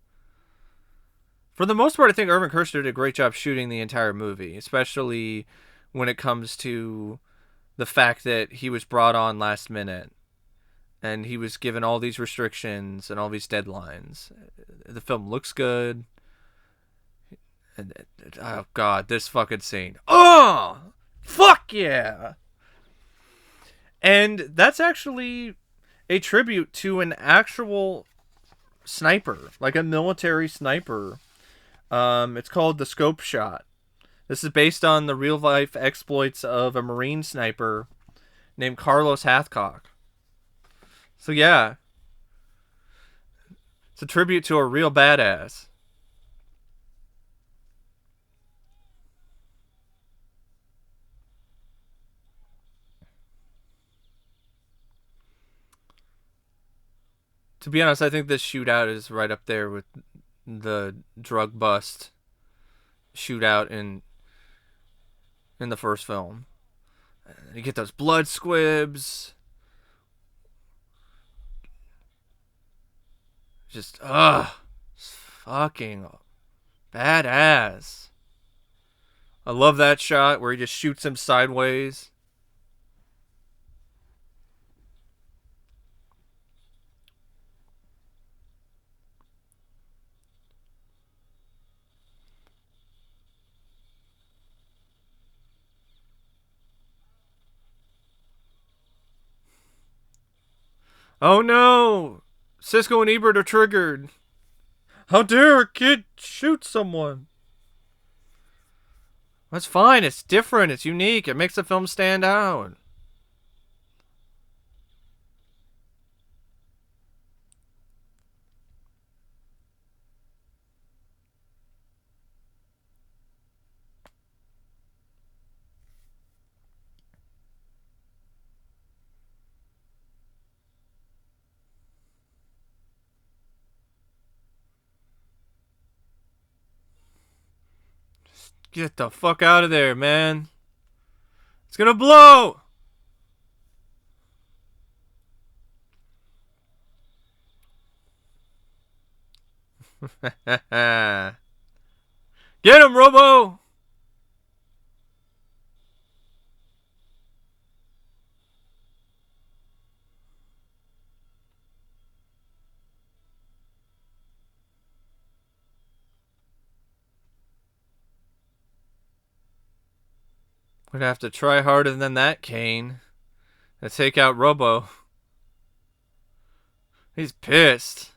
For the most part, I think Irvin Kershner did a great job shooting the entire movie, especially when it comes to the fact that he was brought on last minute and he was given all these restrictions and all these deadlines. The film looks good. And oh god, this fucking scene. Oh, fuck yeah. And that's actually a tribute to an actual sniper, like a military sniper. It's called the Scope Shot. This is based on the real life exploits of a Marine sniper named Carlos Hathcock. So yeah, it's a tribute to a real badass. To be honest, I think this shootout is right up there with the drug bust shootout in the first film. You get those blood squibs. Just fucking badass. I love that shot where he just shoots him sideways. Oh no! Cisco and Ebert are triggered. How dare a kid shoot someone? That's fine. It's different. It's unique. It makes the film stand out. Get the fuck out of there, man. It's gonna blow! Get him, Robo! We're gonna have to try harder than that, Kane. To take out Robo. He's pissed.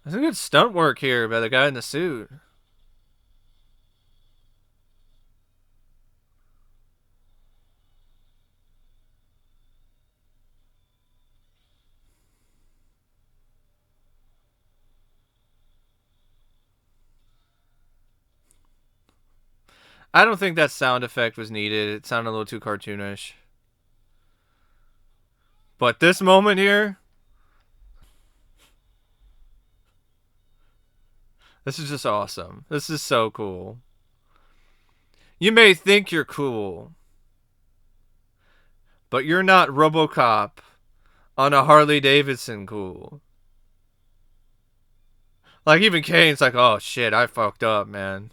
There's a good stunt work here by the guy in the suit. I don't think that sound effect was needed. It sounded a little too cartoonish. But this moment here, this is just awesome. This is so cool. You may think you're cool, but you're not RoboCop on a Harley Davidson cool. Like, even Kane's like, oh shit, I fucked up, man.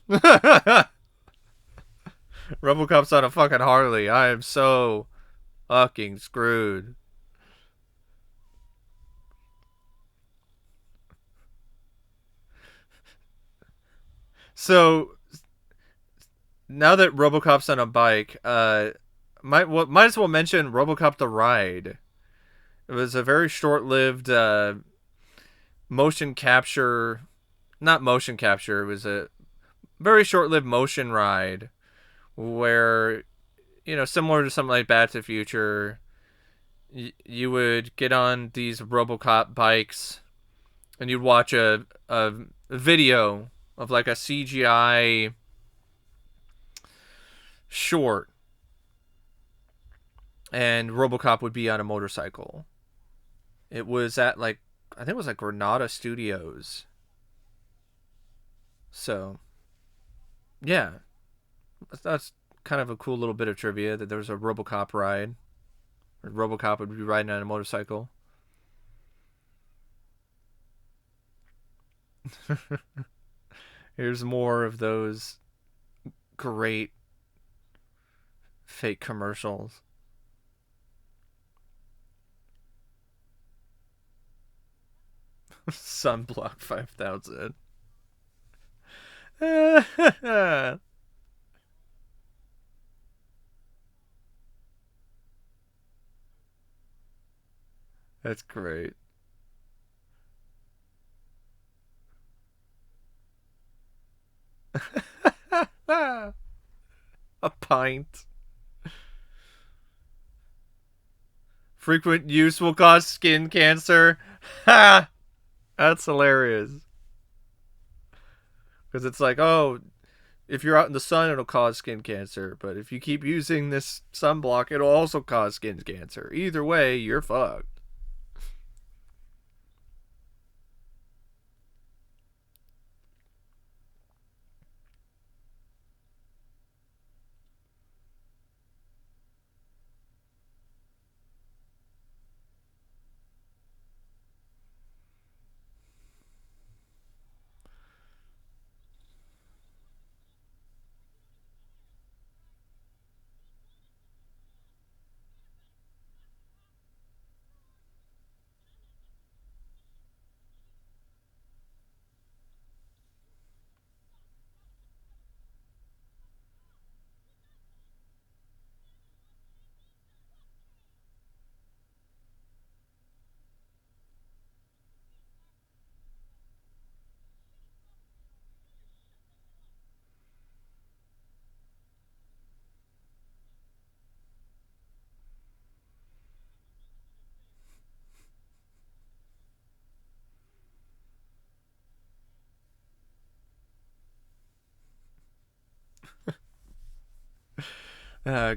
RoboCop's on a fucking Harley. I am so fucking screwed. So now that RoboCop's on a bike, might as well mention RoboCop the Ride. It was a very short-lived motion capture, not motion capture. It was a very short-lived motion ride where, similar to something like Back to the Future, you would get on these RoboCop bikes and you'd watch a video of like a CGI short, and RoboCop would be on a motorcycle. It was at like, I think it was like Granada Studios. So yeah, that's kind of a cool little bit of trivia that there was a RoboCop ride. Or RoboCop would be riding on a motorcycle. Here's more of those great fake commercials. Sunblock 5000. That's great. A pint. Frequent use will cause skin cancer. Ha! That's hilarious. Because it's like, oh, if you're out in the sun, it'll cause skin cancer. But if you keep using this sunblock, it'll also cause skin cancer. Either way, you're fucked.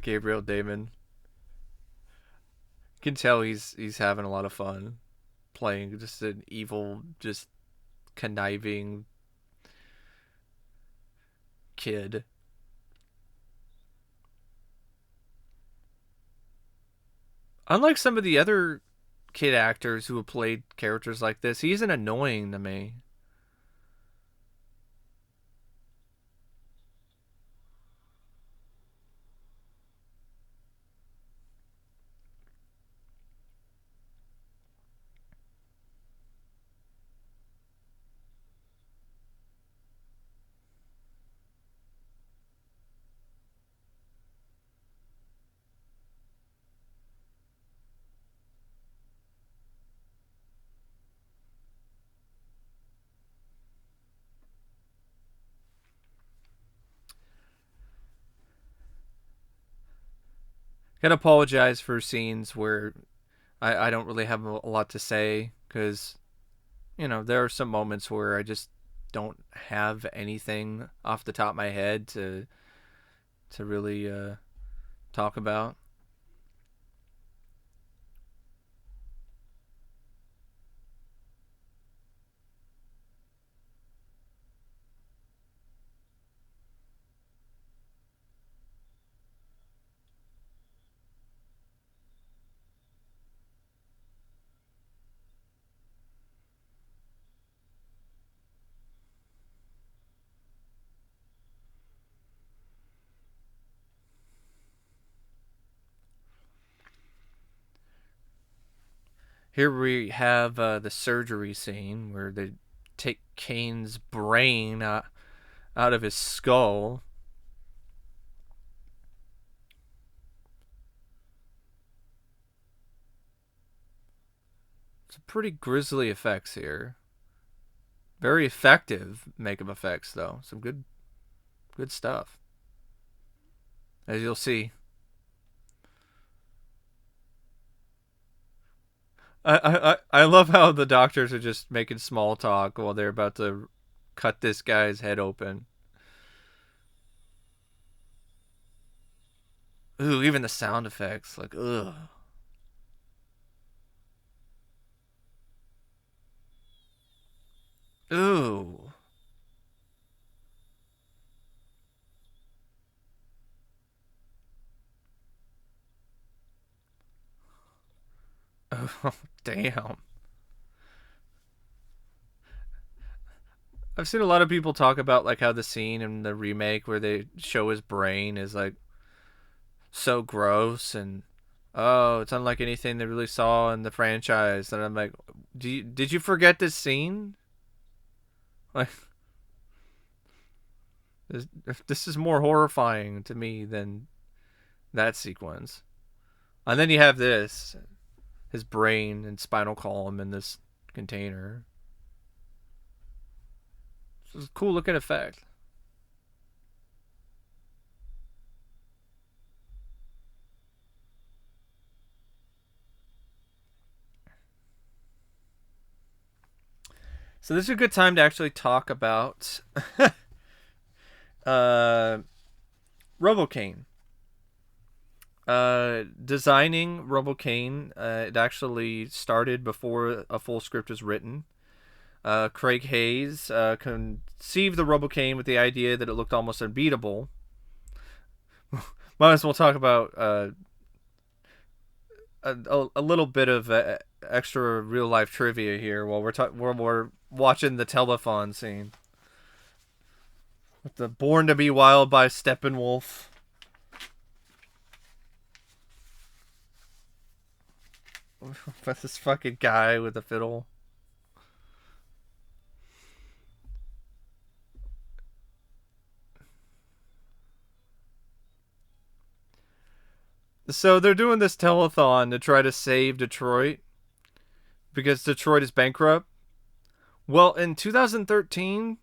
Gabriel Damon. You can tell he's having a lot of fun playing just an evil, just conniving kid. Unlike some of the other kid actors who have played characters like this, he isn't annoying to me. Gotta apologize for scenes where I don't really have a lot to say because, there are some moments where I just don't have anything off the top of my head to to really talk about. Here we have the surgery scene where they take Kane's brain out of his skull. Some pretty grisly effects here. Very effective makeup effects, though. Some good stuff. As you'll see. I love how the doctors are just making small talk while they're about to cut this guy's head open. Ooh, even the sound effects, like ugh. Ooh. Oh, damn. I've seen a lot of people talk about like how the scene in the remake where they show his brain is like so gross and oh, it's unlike anything they really saw in the franchise. And I'm like, did you forget this scene? Like this is more horrifying to me than that sequence. And then you have this, his brain and spinal column in this container. It's a cool looking effect. So this is a good time to actually talk about uh, RoboCain. Designing RoboCain, it actually started before a full script was written. Craig Hayes conceived the RoboCain with the idea that it looked almost unbeatable. Might as well talk about a little bit of extra real life trivia here while we're watching the telethon scene with the "Born to Be Wild" by Steppenwolf. This fucking guy with the fiddle. So they're doing this telethon to try to save Detroit because Detroit is bankrupt. Well, in 2013,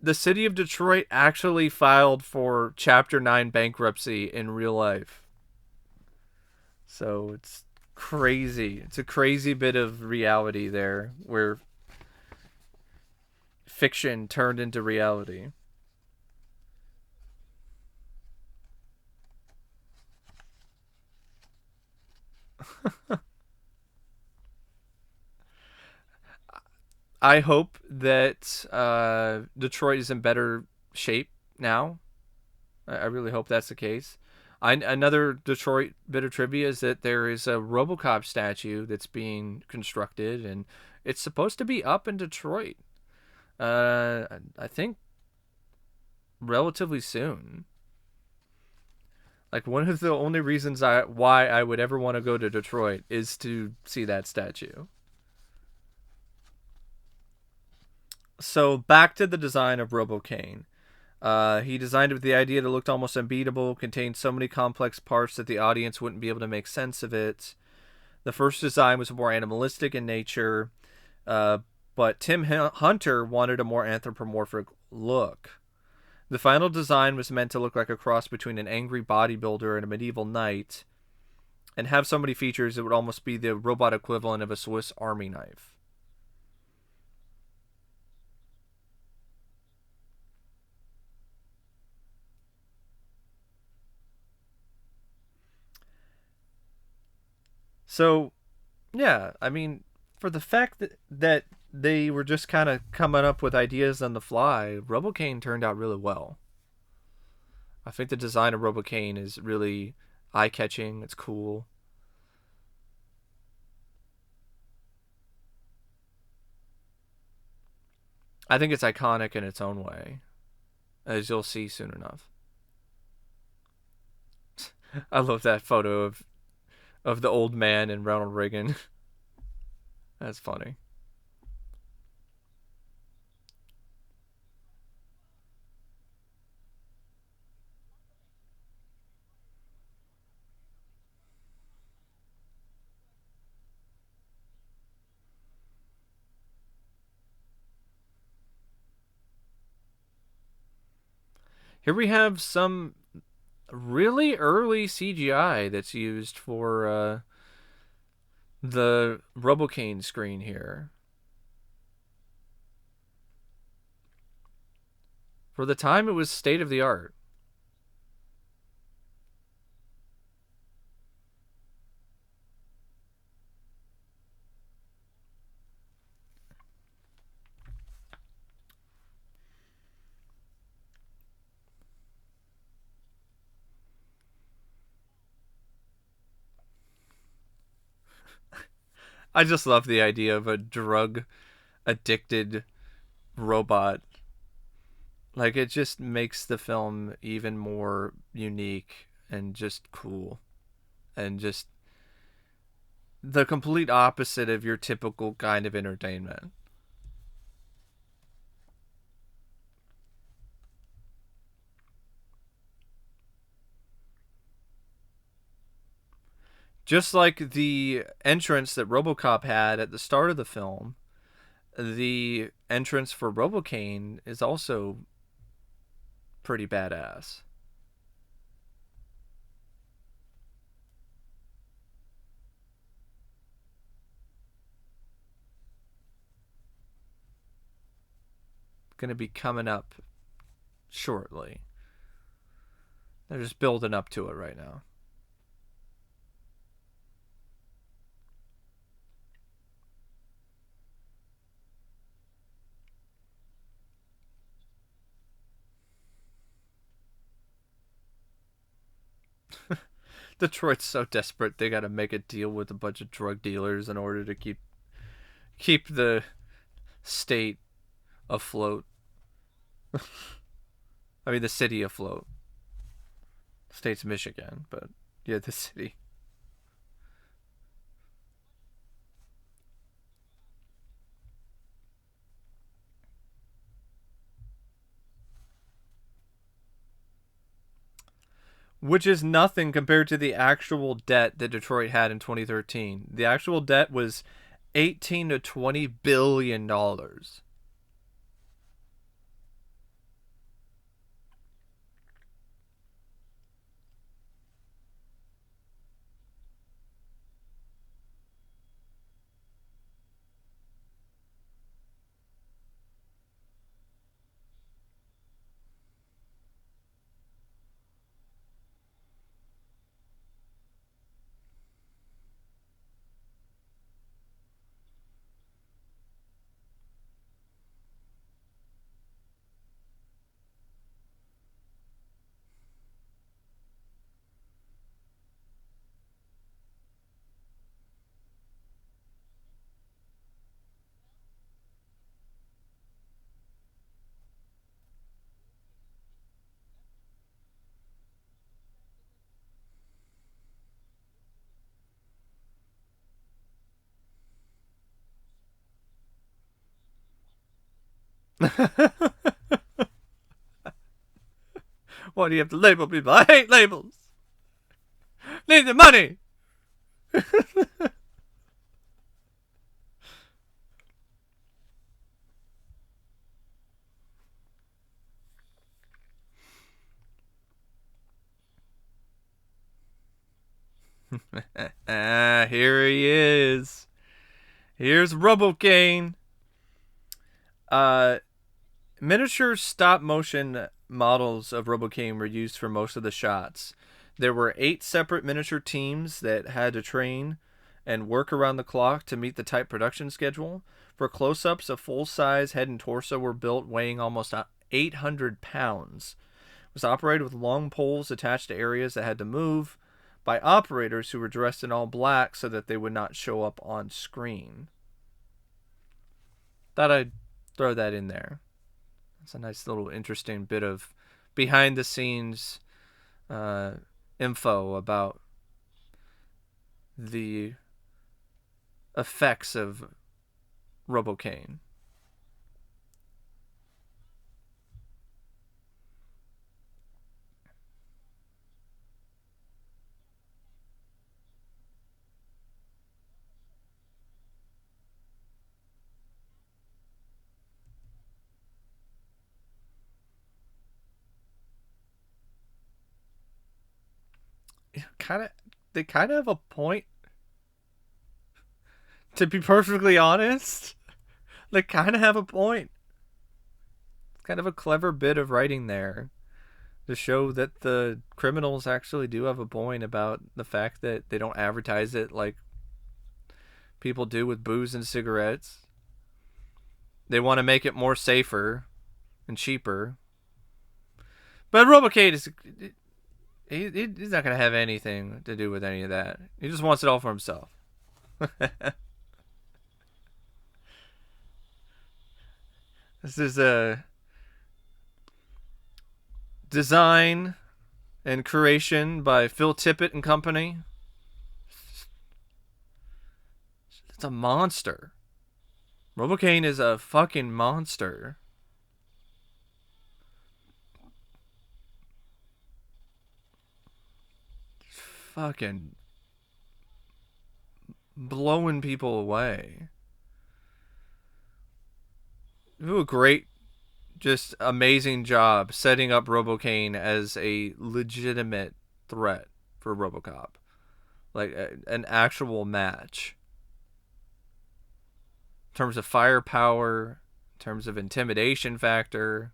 the city of Detroit actually filed for Chapter 9 bankruptcy in real life. So it's crazy. It's a crazy bit of reality there where fiction turned into reality. I hope that Detroit is in better shape now. I really hope that's the case. Another Detroit bit of trivia is that there is a RoboCop statue that's being constructed, and it's supposed to be up in Detroit. I think relatively soon. Like one of the only reasons why I would ever want to go to Detroit is to see that statue. So back to the design of RoboCain. He designed it with the idea that it looked almost unbeatable, contained so many complex parts that the audience wouldn't be able to make sense of it. The first design was more animalistic in nature, uh, but Tim Hunter wanted a more anthropomorphic look. The final design was meant to look like a cross between an angry bodybuilder and a medieval knight, and have so many features that would almost be the robot equivalent of a Swiss Army knife. So yeah, I mean, for the fact that they were just kind of coming up with ideas on the fly, RoboCain turned out really well. I think the design of RoboCain is really eye catching. It's cool. I think it's iconic in its own way, as you'll see soon enough. I love that photo of the old man and Ronald Reagan. That's funny. Here we have some really early CGI that's used for the RoboCain screen here. For the time, it was state of the art. I just love the idea of a drug addicted robot. Like, it just makes the film even more unique and just cool. And just the complete opposite of your typical kind of entertainment. Just like the entrance that RoboCop had at the start of the film, the entrance for RoboCain is also pretty badass. Going to be coming up shortly. They're just building up to it right now. Detroit's so desperate they got to make a deal with a bunch of drug dealers in order to keep the state afloat. I mean, the city afloat. State's Michigan, but yeah, the city. Which is nothing compared to the actual debt that Detroit had in 2013. The actual debt was 18 to 20 billion dollars. Why do you have to label people? I hate labels. Need the money. Here he is. Here's RoboCain. Uh, Miniature stop motion models of RoboCain were used for most of the shots. There were 8 separate miniature teams that had to train and work around the clock to meet the tight production schedule. For close-ups, a full-size head and torso were built weighing almost 800 pounds. It was operated with long poles attached to areas that had to move by operators who were dressed in all black so that they would not show up on screen. Thought I'd throw that in there. It's a nice little interesting bit of behind-the-scenes info about the effects of RoboCain. They kind of have a point. To be perfectly honest, they kind of have a point. It's kind of a clever bit of writing there to show that the criminals actually do have a point about the fact that they don't advertise it like people do with booze and cigarettes. They want to make it more safer and cheaper. But RoboCain is... He's not going to have anything to do with any of that. He just wants it all for himself. This is a design and creation by Phil Tippett and company. It's a monster. RoboCain is a fucking monster. Fucking blowing people away. You do a great, just amazing job setting up RoboCain as a legitimate threat for RoboCop. Like an actual match. In terms of firepower, in terms of intimidation factor.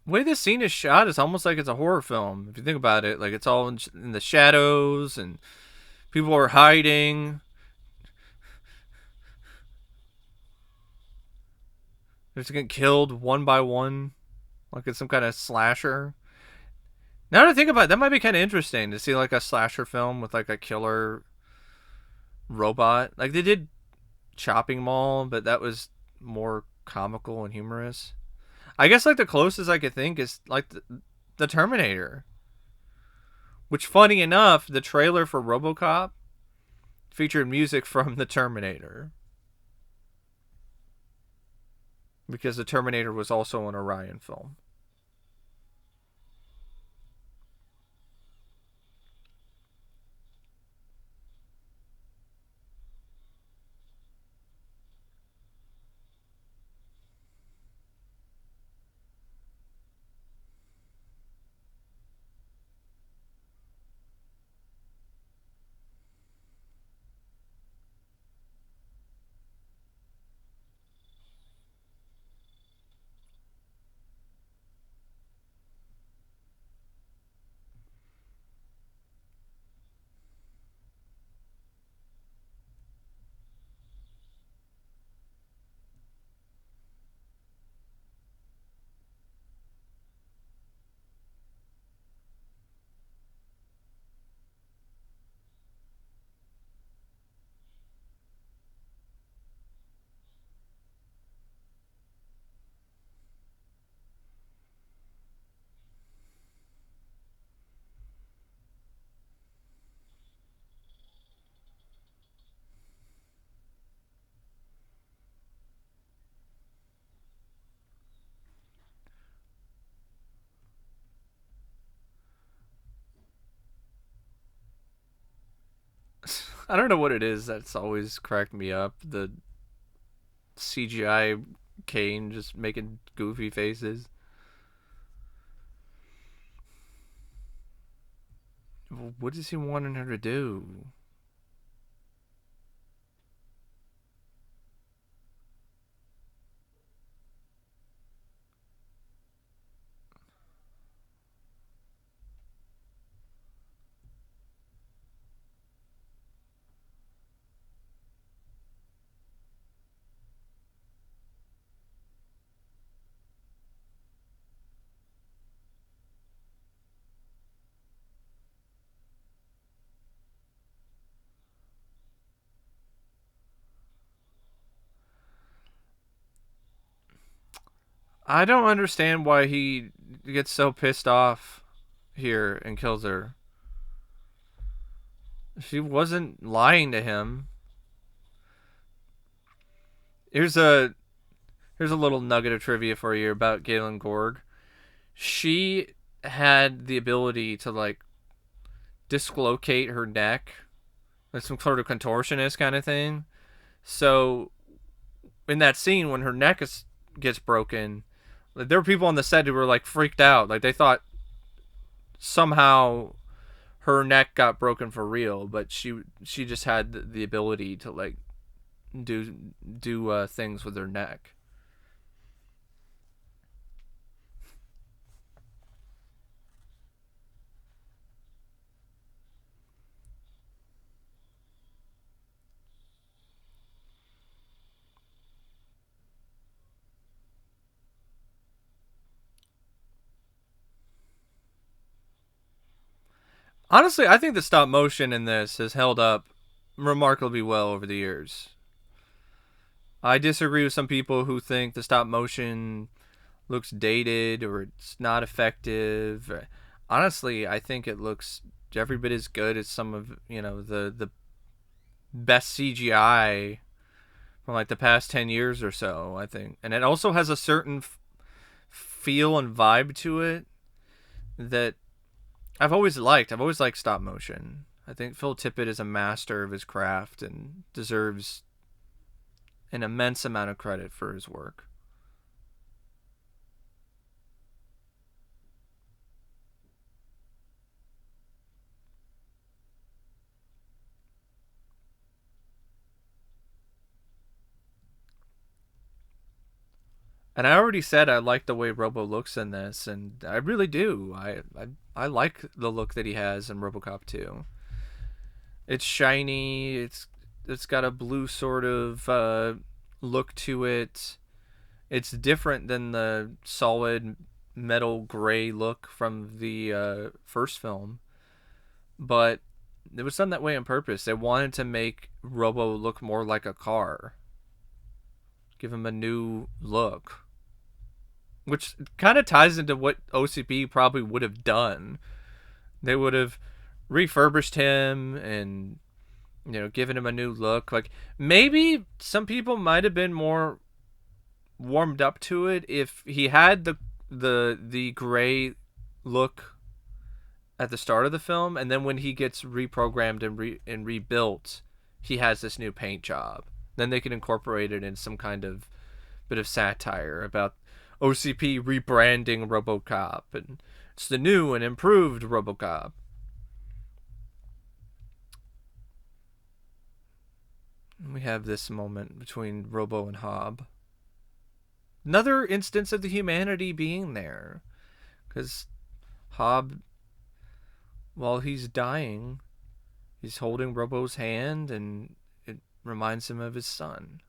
The way this scene is shot is almost like it's a horror film. If you think about it, like it's all in the shadows and people are hiding. They're just getting killed one by one, like it's some kind of slasher. Now that I think about it, that might be kind of interesting to see like a slasher film with like a killer robot. Like they did Chopping Mall, but that was more comical and humorous. I guess like the closest I could think is like the Terminator. Which, funny enough, the trailer for RoboCop featured music from the Terminator. Because the Terminator was also an Orion film. I don't know what it is that's always cracked me up. The CGI Kane just making goofy faces. What is he wanting her to do? I don't understand why he gets so pissed off here and kills her. She wasn't lying to him. Here's a here's a little nugget of trivia for you about Galen Gorg. She had the ability to like dislocate her neck, like some sort of contortionist kind of thing. So in that scene when her neck gets broken, like, there were people on the set who were like freaked out. Like they thought somehow her neck got broken for real, but she just had the ability to like do things with her neck. Honestly, I think the stop motion in this has held up remarkably well over the years. I disagree with some people who think the stop motion looks dated or it's not effective. Honestly, I think it looks every bit as good as some of the best CGI from like the past 10 years or so. I think, and it also has a certain feel and vibe to it that I've always liked. I've always liked stop motion. I think Phil Tippett is a master of his craft and deserves an immense amount of credit for his work. And I already said I like the way Robo looks in this, and I really do. I like the look that he has in RoboCop 2. It's shiny. It's got a blue sort of look to it. It's different than the solid metal gray look from the first film, but it was done that way on purpose. They wanted to make Robo look more like a car, give him a new look, which kind of ties into what OCP probably would have done. They would have refurbished him and given him a new look. Like maybe some people might have been more warmed up to it if he had the gray look at the start of the film, and then when he gets reprogrammed and rebuilt, he has this new paint job. Then they can incorporate it in some kind of bit of satire about OCP rebranding RoboCop, and it's the new and improved RoboCop. We have this moment between Robo and Hobb. Another instance of the humanity being there, because Hobb, while he's dying, he's holding Robo's hand, and it reminds him of his son.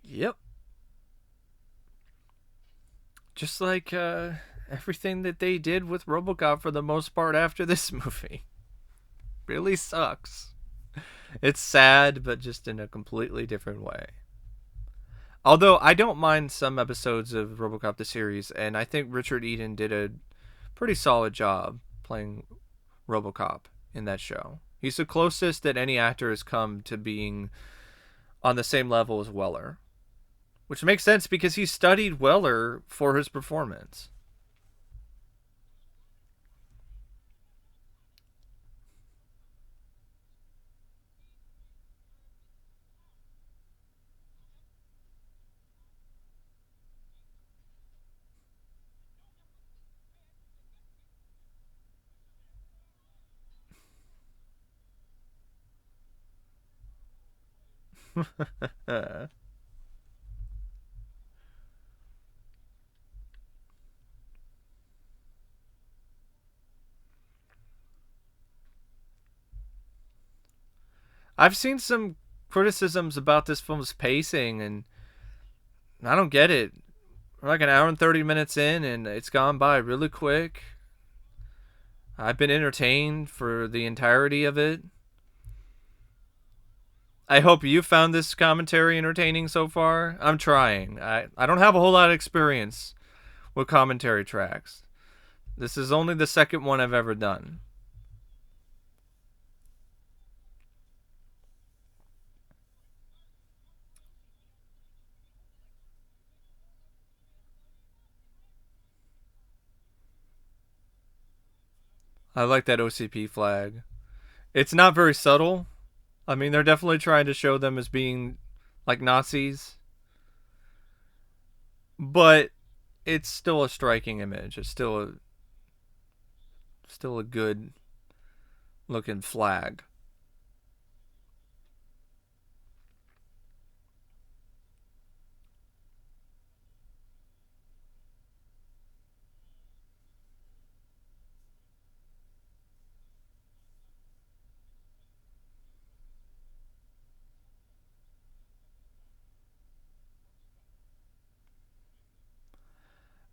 Yep. Just like everything that they did with RoboCop for the most part after this movie. Really sucks. It's sad, but just in a completely different way. Although I don't mind some episodes of RoboCop the series, and I think Richard Eden did a pretty solid job playing RoboCop in that show. He's the closest that any actor has come to being on the same level as Weller, which makes sense because he studied Weller for his performance. I've seen some criticisms about this film's pacing, and I don't get it. We're like an hour and 30 minutes in, and it's gone by really quick. I've been entertained for the entirety of it. I hope you found this commentary entertaining so far. I'm trying. I don't have a whole lot of experience with commentary tracks. This is only the second one I've ever done. I like that OCP flag. It's not very subtle. I mean, they're definitely trying to show them as being like Nazis, but it's still a striking image. It's still a good looking flag.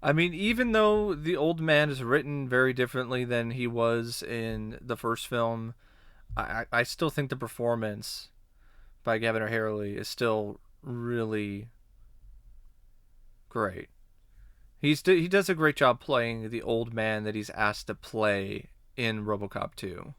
I mean, even though the old man is written very differently than he was in the first film, I still think the performance by Gavin O'Harley is still really great. He does a great job playing the old man that he's asked to play in RoboCop 2.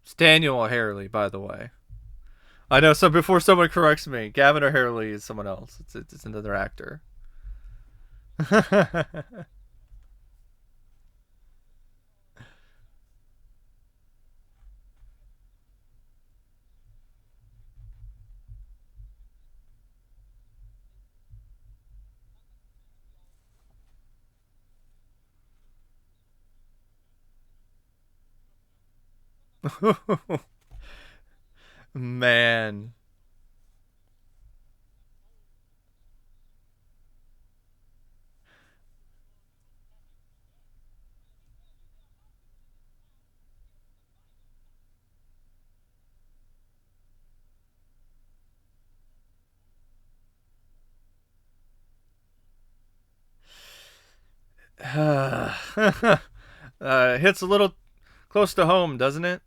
It's Daniel O'Harley, by the way. I know. So before someone corrects me, Gavin O'Harley is someone else. It's another actor. Man. Hits a little close to home, doesn't it?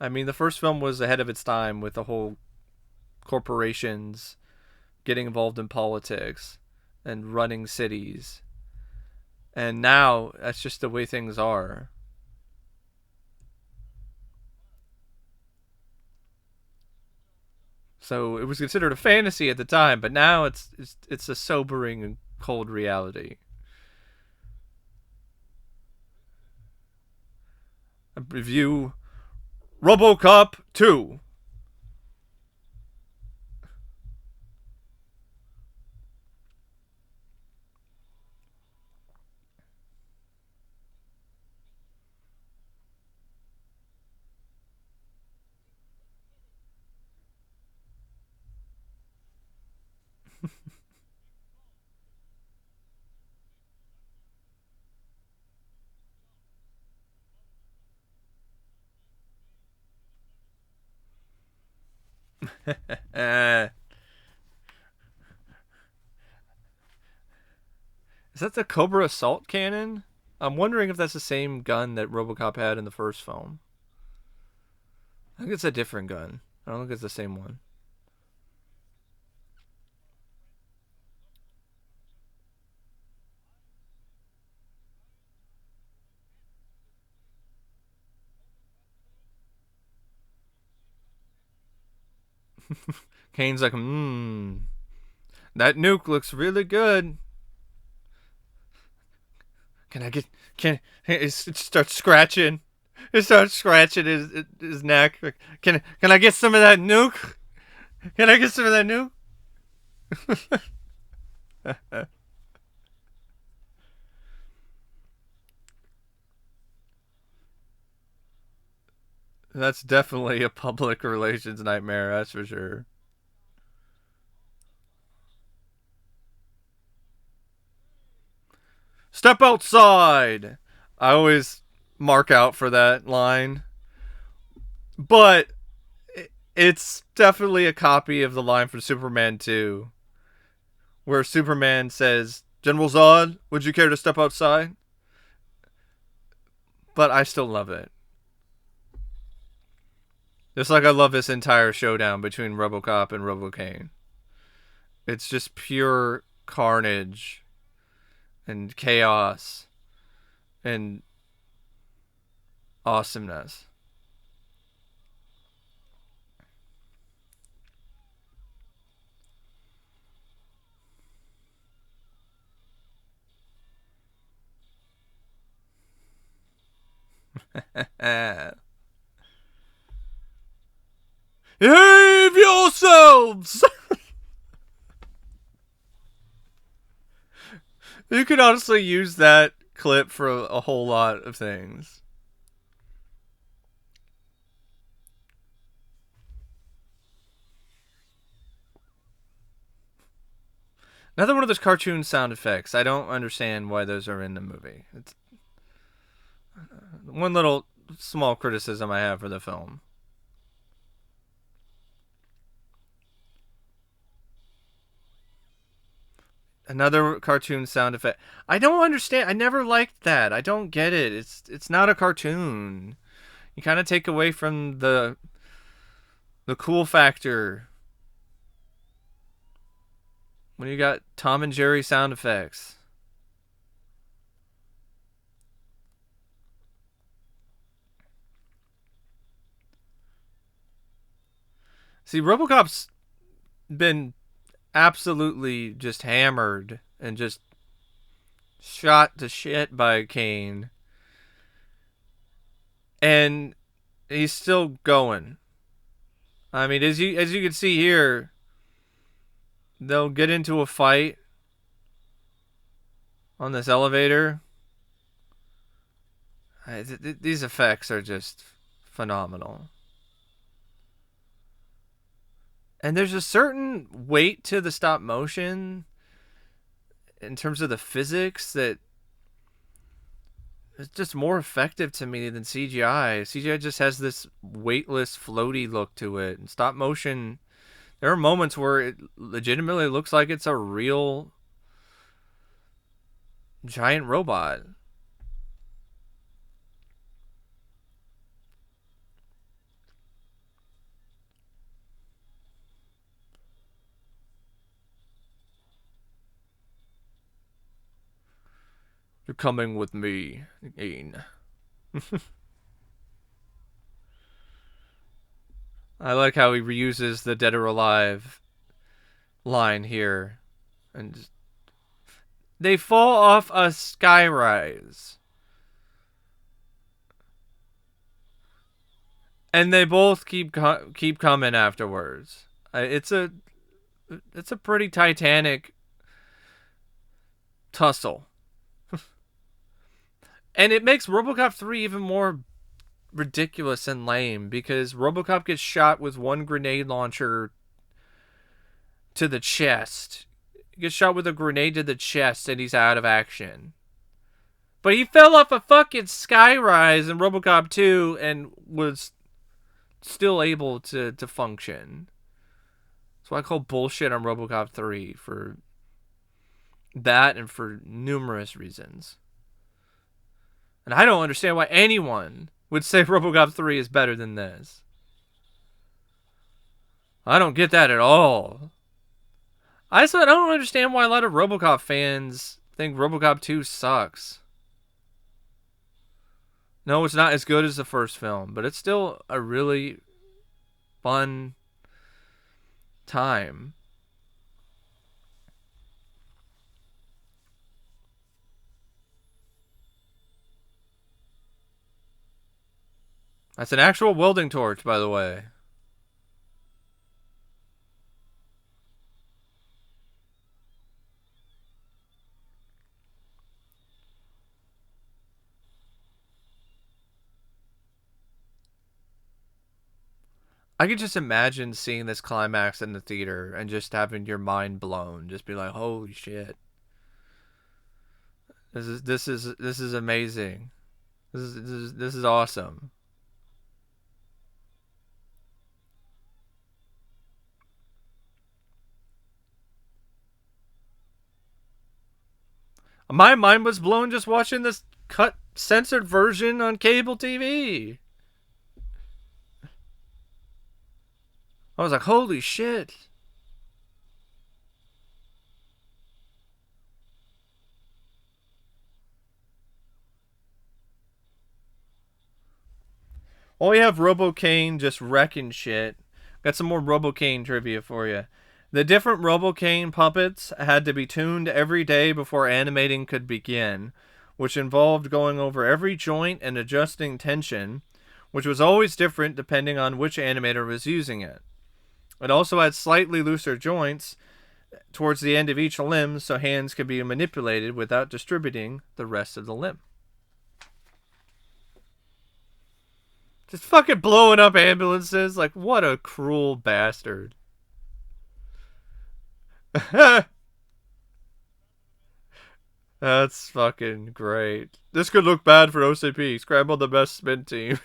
I mean, the first film was ahead of its time with the whole corporations getting involved in politics and running cities. And now that's just the way things are. So it was considered a fantasy at the time, but now it's a sobering and cold reality. I review RoboCop 2. Is that the Cobra assault cannon? I'm wondering if that's the same gun that RoboCop had in the first film. I think it's a different gun. I don't think it's the same one. Kane's like, that nuke looks really good. Can I get? Can it starts scratching? It starts scratching his neck. Can I get some of that nuke? Can I get some of that nuke? That's definitely a public relations nightmare. That's for sure. Step outside. I always mark out for that line, but it's definitely a copy of the line from Superman 2, where Superman says, "General Zod, would you care to step outside?" But I still love it. Just like I love this entire showdown between RoboCop and RoboCain. It's just pure carnage and chaos and awesomeness. Behave yourselves! You could honestly use that clip for a whole lot of things. Another one of those cartoon sound effects. I don't understand why those are in the movie. It's one little small criticism I have for the film. Another cartoon sound effect. I don't understand. I never liked that. I don't get it. It's not a cartoon. You kind of take away from the cool factor when you got Tom and Jerry sound effects. See, RoboCop's been absolutely just hammered and just shot to shit by Kane. And he's still going. I mean, as you can see here, they'll get into a fight on this elevator. These effects are just phenomenal. And there's a certain weight to the stop motion in terms of the physics that it's just more effective to me than CGI. CGI just has this weightless, floaty look to it. And stop motion, there are moments where it legitimately looks like it's a real giant robot. You're coming with me again. I like how he reuses the dead or alive line here. And they fall off a skyrise. And they both keep coming afterwards. It's a pretty titanic tussle. And it makes RoboCop 3 even more ridiculous and lame because RoboCop gets shot with one grenade launcher to the chest. He gets shot with a grenade to the chest and he's out of action. But he fell off a fucking skyrise in RoboCop 2 and was still able to function. So I call bullshit on RoboCop 3 for that and for numerous reasons. And I don't understand why anyone would say RoboCop 3 is better than this. I don't get that at all. I don't understand why a lot of RoboCop fans think RoboCop 2 sucks. No, it's not as good as the first film, but it's still a really fun time. That's an actual welding torch, by the way. I could just imagine seeing this climax in the theater and just having your mind blown. Just be like, holy shit. This is amazing. This is awesome. My mind was blown just watching this cut censored version on cable TV. I was like, holy shit. While we have RoboCain just wrecking shit, got some more RoboCain trivia for you. The different RoboCain puppets had to be tuned every day before animating could begin, which involved going over every joint and adjusting tension, which was always different depending on which animator was using it. It also had slightly looser joints towards the end of each limb so hands could be manipulated without distributing the rest of the limb. Just fucking blowing up ambulances. Like, what a cruel bastard. That's fucking great. This could look bad for OCP. Scramble the best spin team.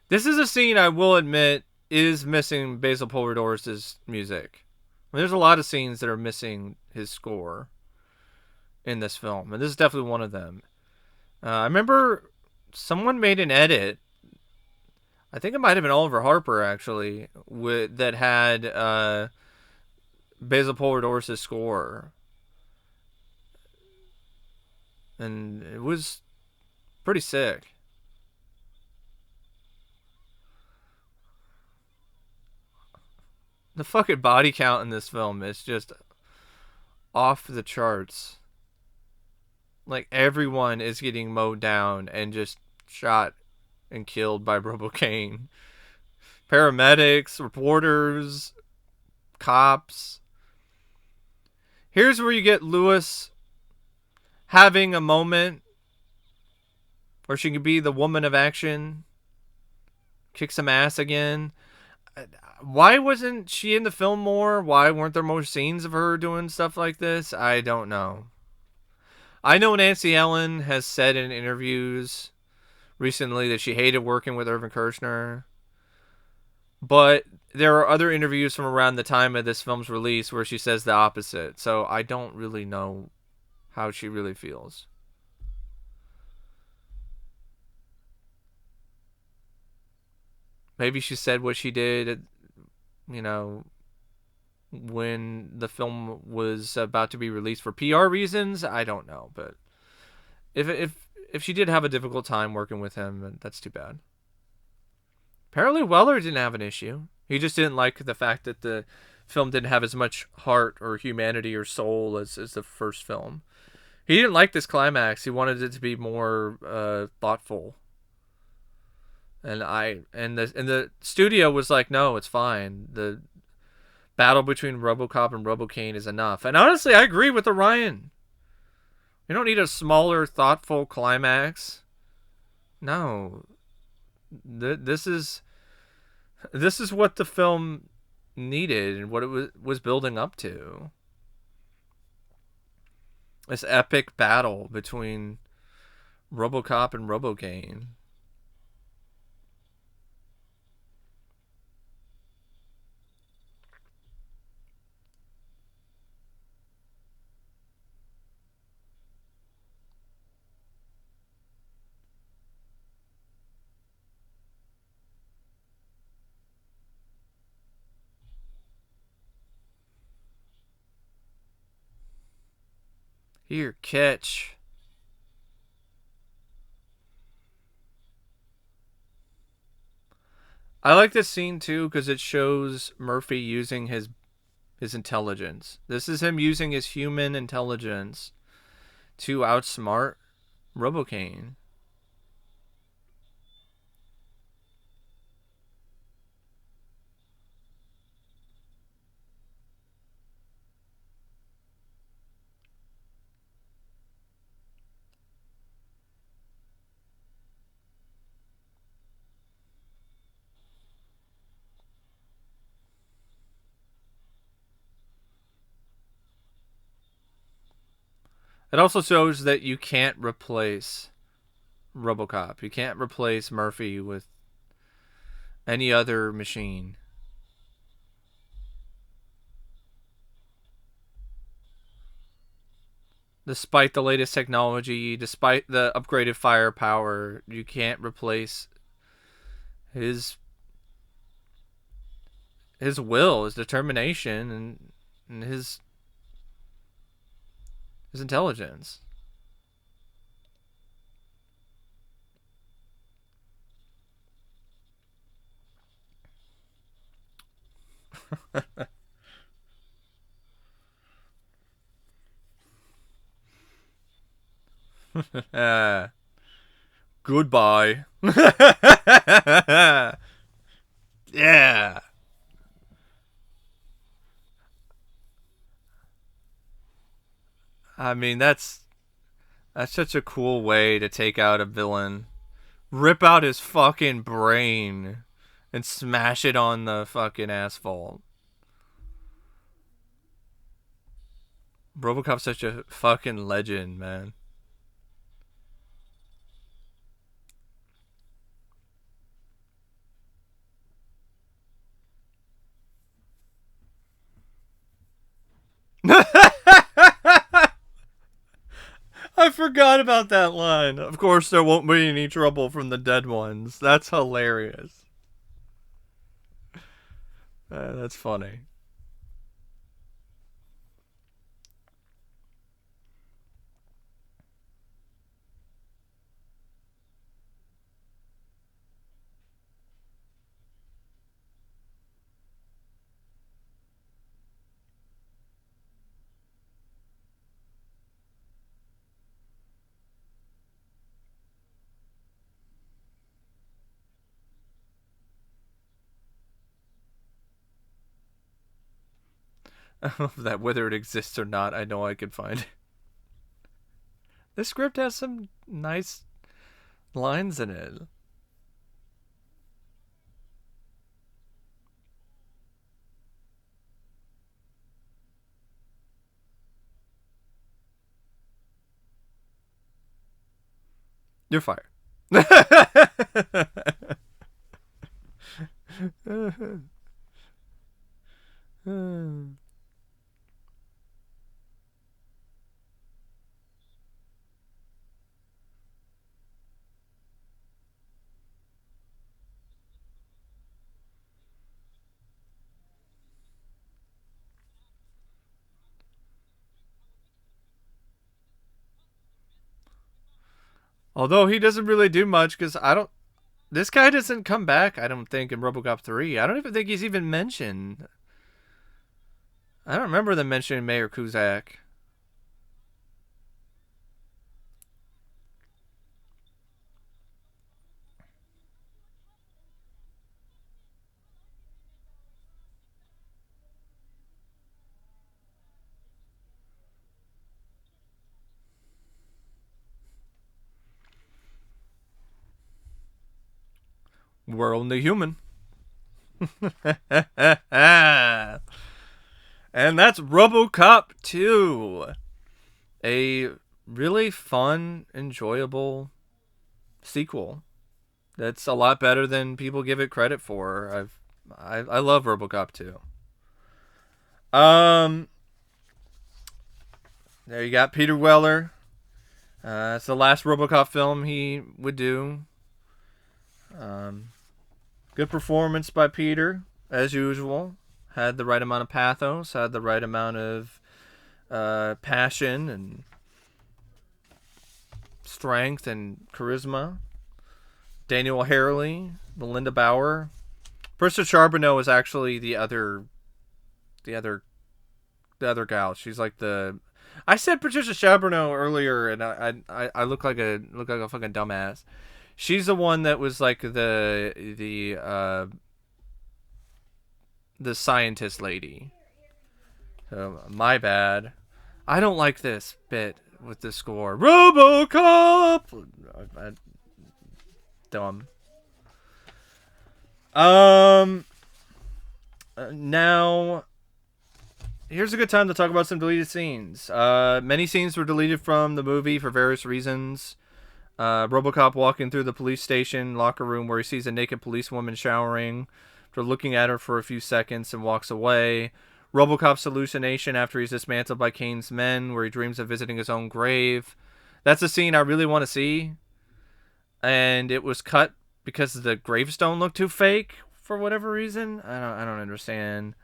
This is a scene I will admit is missing Basil Polidoris' music. There's a lot of scenes that are missing his score in this film, and this is definitely one of them. I remember someone made an edit. I think it might have been Oliver Harper actually, that had Basil Polidoris' score, and it was pretty sick. The fucking body count in this film is just off the charts. Like, everyone is getting mowed down and just shot and killed by RoboCain. Paramedics, reporters, cops. Here's where you get Lewis having a moment where she could be the woman of action, kick some ass again. Why wasn't she in the film more? Why weren't there more scenes of her doing stuff like this? I don't know. I know Nancy Ellen has said in interviews recently that she hated working with Irvin Kershner. But there are other interviews from around the time of this film's release where she says the opposite. So I don't really know how she really feels. Maybe she said what she did, when the film was about to be released for PR reasons. I don't know, but if she did have a difficult time working with him, that's too bad. Apparently Weller didn't have an issue. He just didn't like the fact that the film didn't have as much heart or humanity or soul as the first film. He didn't like this climax. He wanted it to be more thoughtful. And the studio was like, no, it's fine. The battle between RoboCop and RoboCain is enough. And honestly, I agree with Orion. You don't need a smaller, thoughtful climax. No, this is what the film needed and what it was building up to. This epic battle between RoboCop and RoboCain. Here, catch. I like this scene too because it shows Murphy using his intelligence. This is him using his human intelligence to outsmart RoboCain. It also shows that you can't replace RoboCop. You can't replace Murphy with any other machine. Despite the latest technology, despite the upgraded firepower, you can't replace his will, his determination, and his intelligence. Goodbye. Yeah. I mean, that's such a cool way to take out a villain. Rip out his fucking brain and smash it on the fucking asphalt. RoboCop's such a fucking legend, man. I forgot about that line. Of course, there won't be any trouble from the dead ones. That's hilarious. That's funny. I don't know if that whether it exists or not. I know I could find it. This script has some nice lines in it. You're fired. Although he doesn't really do much because I don't. This guy doesn't come back, I don't think, in RoboCop 3. I don't even think he's even mentioned. I don't remember them mentioning Mayor Kuzak. We're only human. And that's RoboCop 2. A really fun, enjoyable sequel. That's a lot better than people give it credit for. I love RoboCop 2. There you got Peter Weller. It's the last RoboCop film he would do. Good performance by Peter, as usual. Had the right amount of pathos, had the right amount of passion and strength and charisma. Daniel Harley, Belinda Bauer. Brista Charbonneau is actually the other gal. She's like the. I said Patricia Charbonneau earlier, and I look like a fucking dumbass. She's the one that was like the scientist lady. So, my bad. I don't like this bit with the score. RoboCop. Dumb. Now, here's a good time to talk about some deleted scenes. Many scenes were deleted from the movie for various reasons. RoboCop walking through the police station locker room where he sees a naked policewoman showering after looking at her for a few seconds and walks away. RoboCop's hallucination after he's dismantled by Kane's men where he dreams of visiting his own grave. That's a scene I really want to see. And it was cut because the gravestone looked too fake for whatever reason. I don't understand.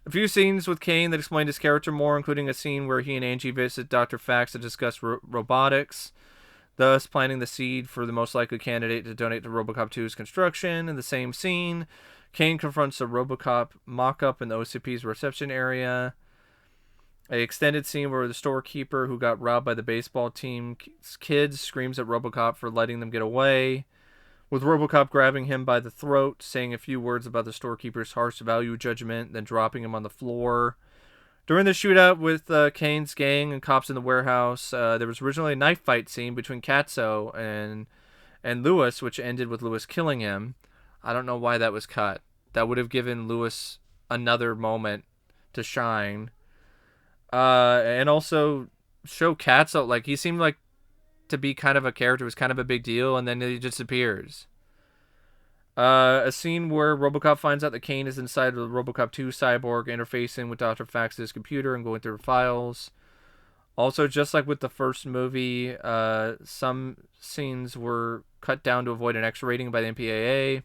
A few scenes with Kane that explained his character more, including a scene where he and Angie visit Dr. Faxx to discuss robotics, thus planting the seed for the most likely candidate to donate to RoboCop 2's construction. In the same scene, Kane confronts a RoboCop mock-up in the OCP's reception area. An extended scene where the storekeeper who got robbed by the baseball team's kids screams at RoboCop for letting them get away, with RoboCop grabbing him by the throat, saying a few words about the storekeeper's harsh value judgment, then dropping him on the floor. During the shootout with Kane's gang and cops in the warehouse, there was originally a knife fight scene between Katso and Lewis, which ended with Lewis killing him. I don't know why that was cut. That would have given Lewis another moment to shine. And also show Katso, like, he seemed like to be kind of a character, was kind of a big deal, and then he disappears. A scene where RoboCop finds out that Kane is inside of the RoboCop 2 cyborg, interfacing with Dr. Fax's computer and going through files. Also, just like with the first movie, some scenes were cut down to avoid an X rating by the MPAA.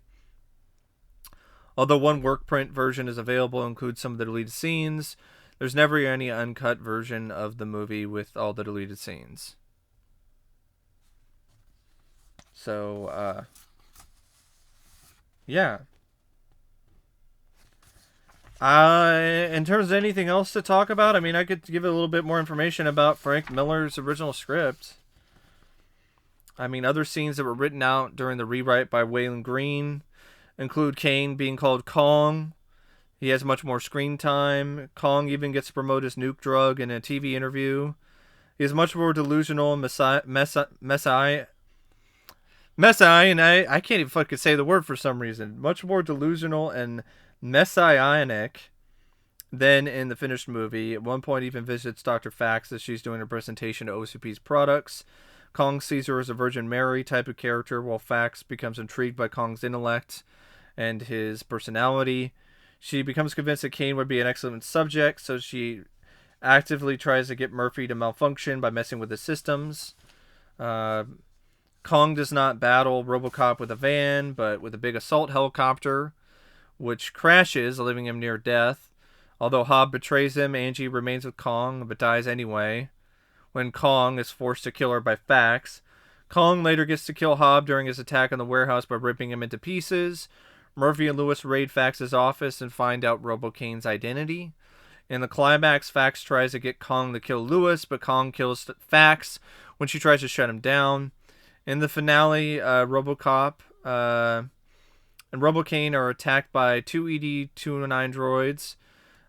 Although one work print version is available and includes some of the deleted scenes, there's never any uncut version of the movie with all the deleted scenes. So, yeah. In terms of anything else to talk about, I mean, I could give a little bit more information about Frank Miller's original script. I mean, other scenes that were written out during the rewrite by Waylon Green include Kane being called Kong. He has much more screen time. Kong even gets to promote his nuke drug in a TV interview. He is much more delusional and messianic. I can't even fucking say the word for some reason. Much more delusional and messianic than in the finished movie. At one point, even visits Dr. Faxx as she's doing a presentation to OCP's products. Kong sees her as a Virgin Mary type of character, while Faxx becomes intrigued by Kong's intellect and his personality. She becomes convinced that Kane would be an excellent subject, so she actively tries to get Murphy to malfunction by messing with the systems. Kong does not battle RoboCop with a van, but with a big assault helicopter, which crashes, leaving him near death. Although Hobb betrays him, Angie remains with Kong, but dies anyway. When Kong is forced to kill her by Faxx, Kong later gets to kill Hobb during his attack on the warehouse by ripping him into pieces. Murphy and Lewis raid Faxx's office and find out RoboCain's identity. In the climax, Faxx tries to get Kong to kill Lewis, but Kong kills Faxx when she tries to shut him down. In the finale, RoboCop and RoboCain are attacked by two ED-209 droids.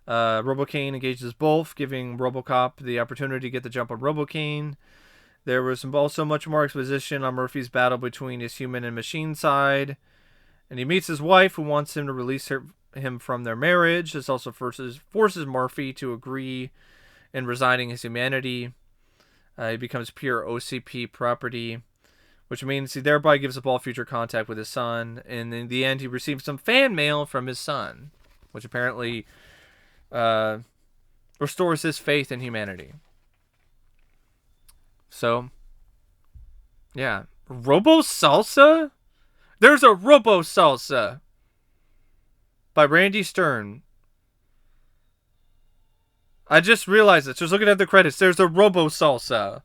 RoboCain engages both, giving RoboCop the opportunity to get the jump on RoboCain. There was also much more exposition on Murphy's battle between his human and machine side. And he meets his wife, who wants him to release him from their marriage. This also forces Murphy to agree in resigning his humanity. He becomes pure OCP property, which means he thereby gives up all future contact with his son. And in the end, he receives some fan mail from his son, which apparently restores his faith in humanity. So, yeah. Robo Salsa? There's a Robo Salsa by Randy Stern. I just realized it. Just looking at the credits, there's a Robo Salsa.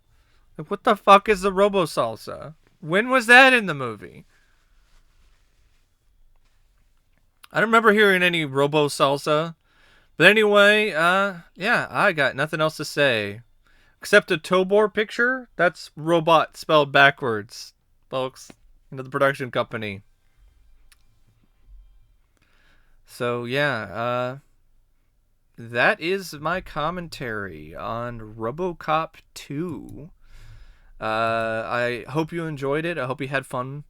Like, what the fuck is the Robo Salsa? When was that in the movie? I don't remember hearing any Robo Salsa. But anyway, yeah, I got nothing else to say. Except a Tobor picture? That's robot spelled backwards, folks. Into the production company. So, yeah, that is my commentary on RoboCop 2. I hope you enjoyed it. I hope you had fun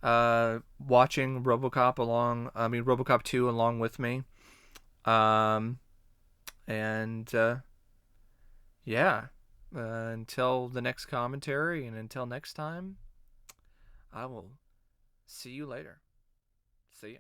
watching RoboCop 2 along with me. Yeah. Until the next commentary and until next time, I will see you later. See ya.